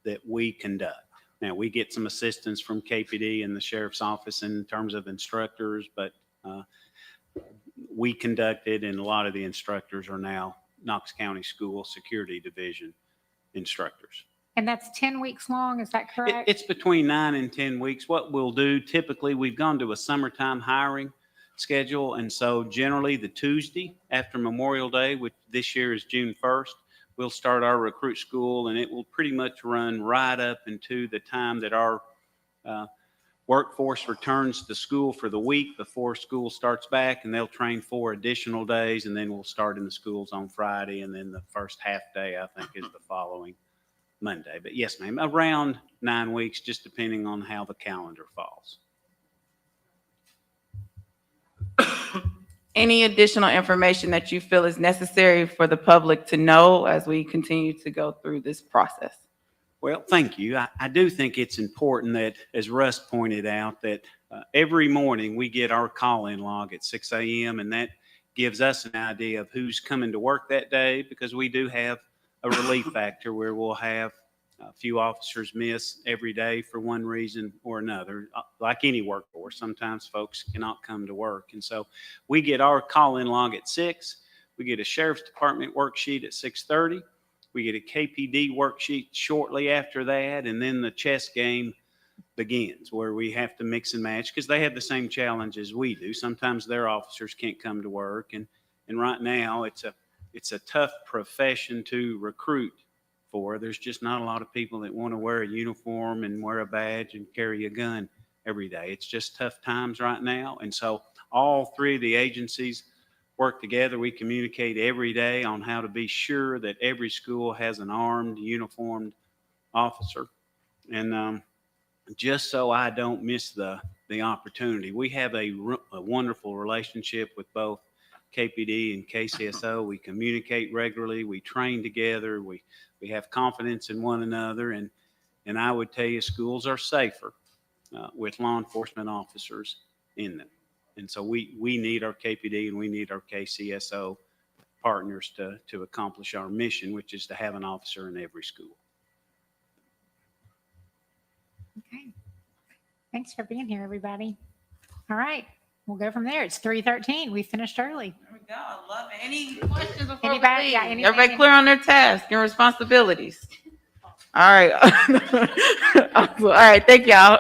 that we conduct. Now, we get some assistance from KPD and the sheriff's office in terms of instructors, but we conduct it, and a lot of the instructors are now Knox County School Security Division instructors.
And that's 10 weeks long, is that correct?
It's between 9 and 10 weeks. What we'll do, typically, we've gone to a summertime hiring schedule, and so generally the Tuesday after Memorial Day, which this year is June 1st, we'll start our recruit school, and it will pretty much run right up into the time that our workforce returns to school for the week before school starts back, and they'll train 4 additional days, and then we'll start in the schools on Friday, and then the first half day, I think, is the following Monday. But yes, ma'am, around 9 weeks, just depending on how the calendar falls.
Any additional information that you feel is necessary for the public to know as we continue to go through this process?
Well, thank you. I do think it's important that, as Russ pointed out, that every morning we get our call-in log at 6 a.m. and that gives us an idea of who's coming to work that day, because we do have a relief factor where we'll have a few officers miss every day for one reason or another. Like any workforce, sometimes folks cannot come to work. And so we get our call-in log at 6. We get a sheriff's department worksheet at 6:30. We get a KPD worksheet shortly after that, and then the chess game begins, where we have to mix and match because they have the same challenges we do. Sometimes their officers can't come to work, and right now it's a tough profession to recruit for. There's just not a lot of people that want to wear a uniform and wear a badge and carry a gun every day. It's just tough times right now. And so all three of the agencies work together. We communicate every day on how to be sure that every school has an armed, uniformed officer. And just so I don't miss the opportunity, we have a wonderful relationship with both KPD and KCSO. We communicate regularly. We train together. We have confidence in one another. And I would tell you, schools are safer with law enforcement officers in them. And so we need our KPD and we need our KCSO partners to accomplish our mission, which is to have an officer in every school.
Okay. Thanks for being here, everybody. All right, we'll go from there. It's 3:13. We finished early.
There we go. I love it. Any questions before
Anybody
we
got
leave?
anything?
Everybody clear on their tasks and responsibilities? All right. All right. Thank y'all.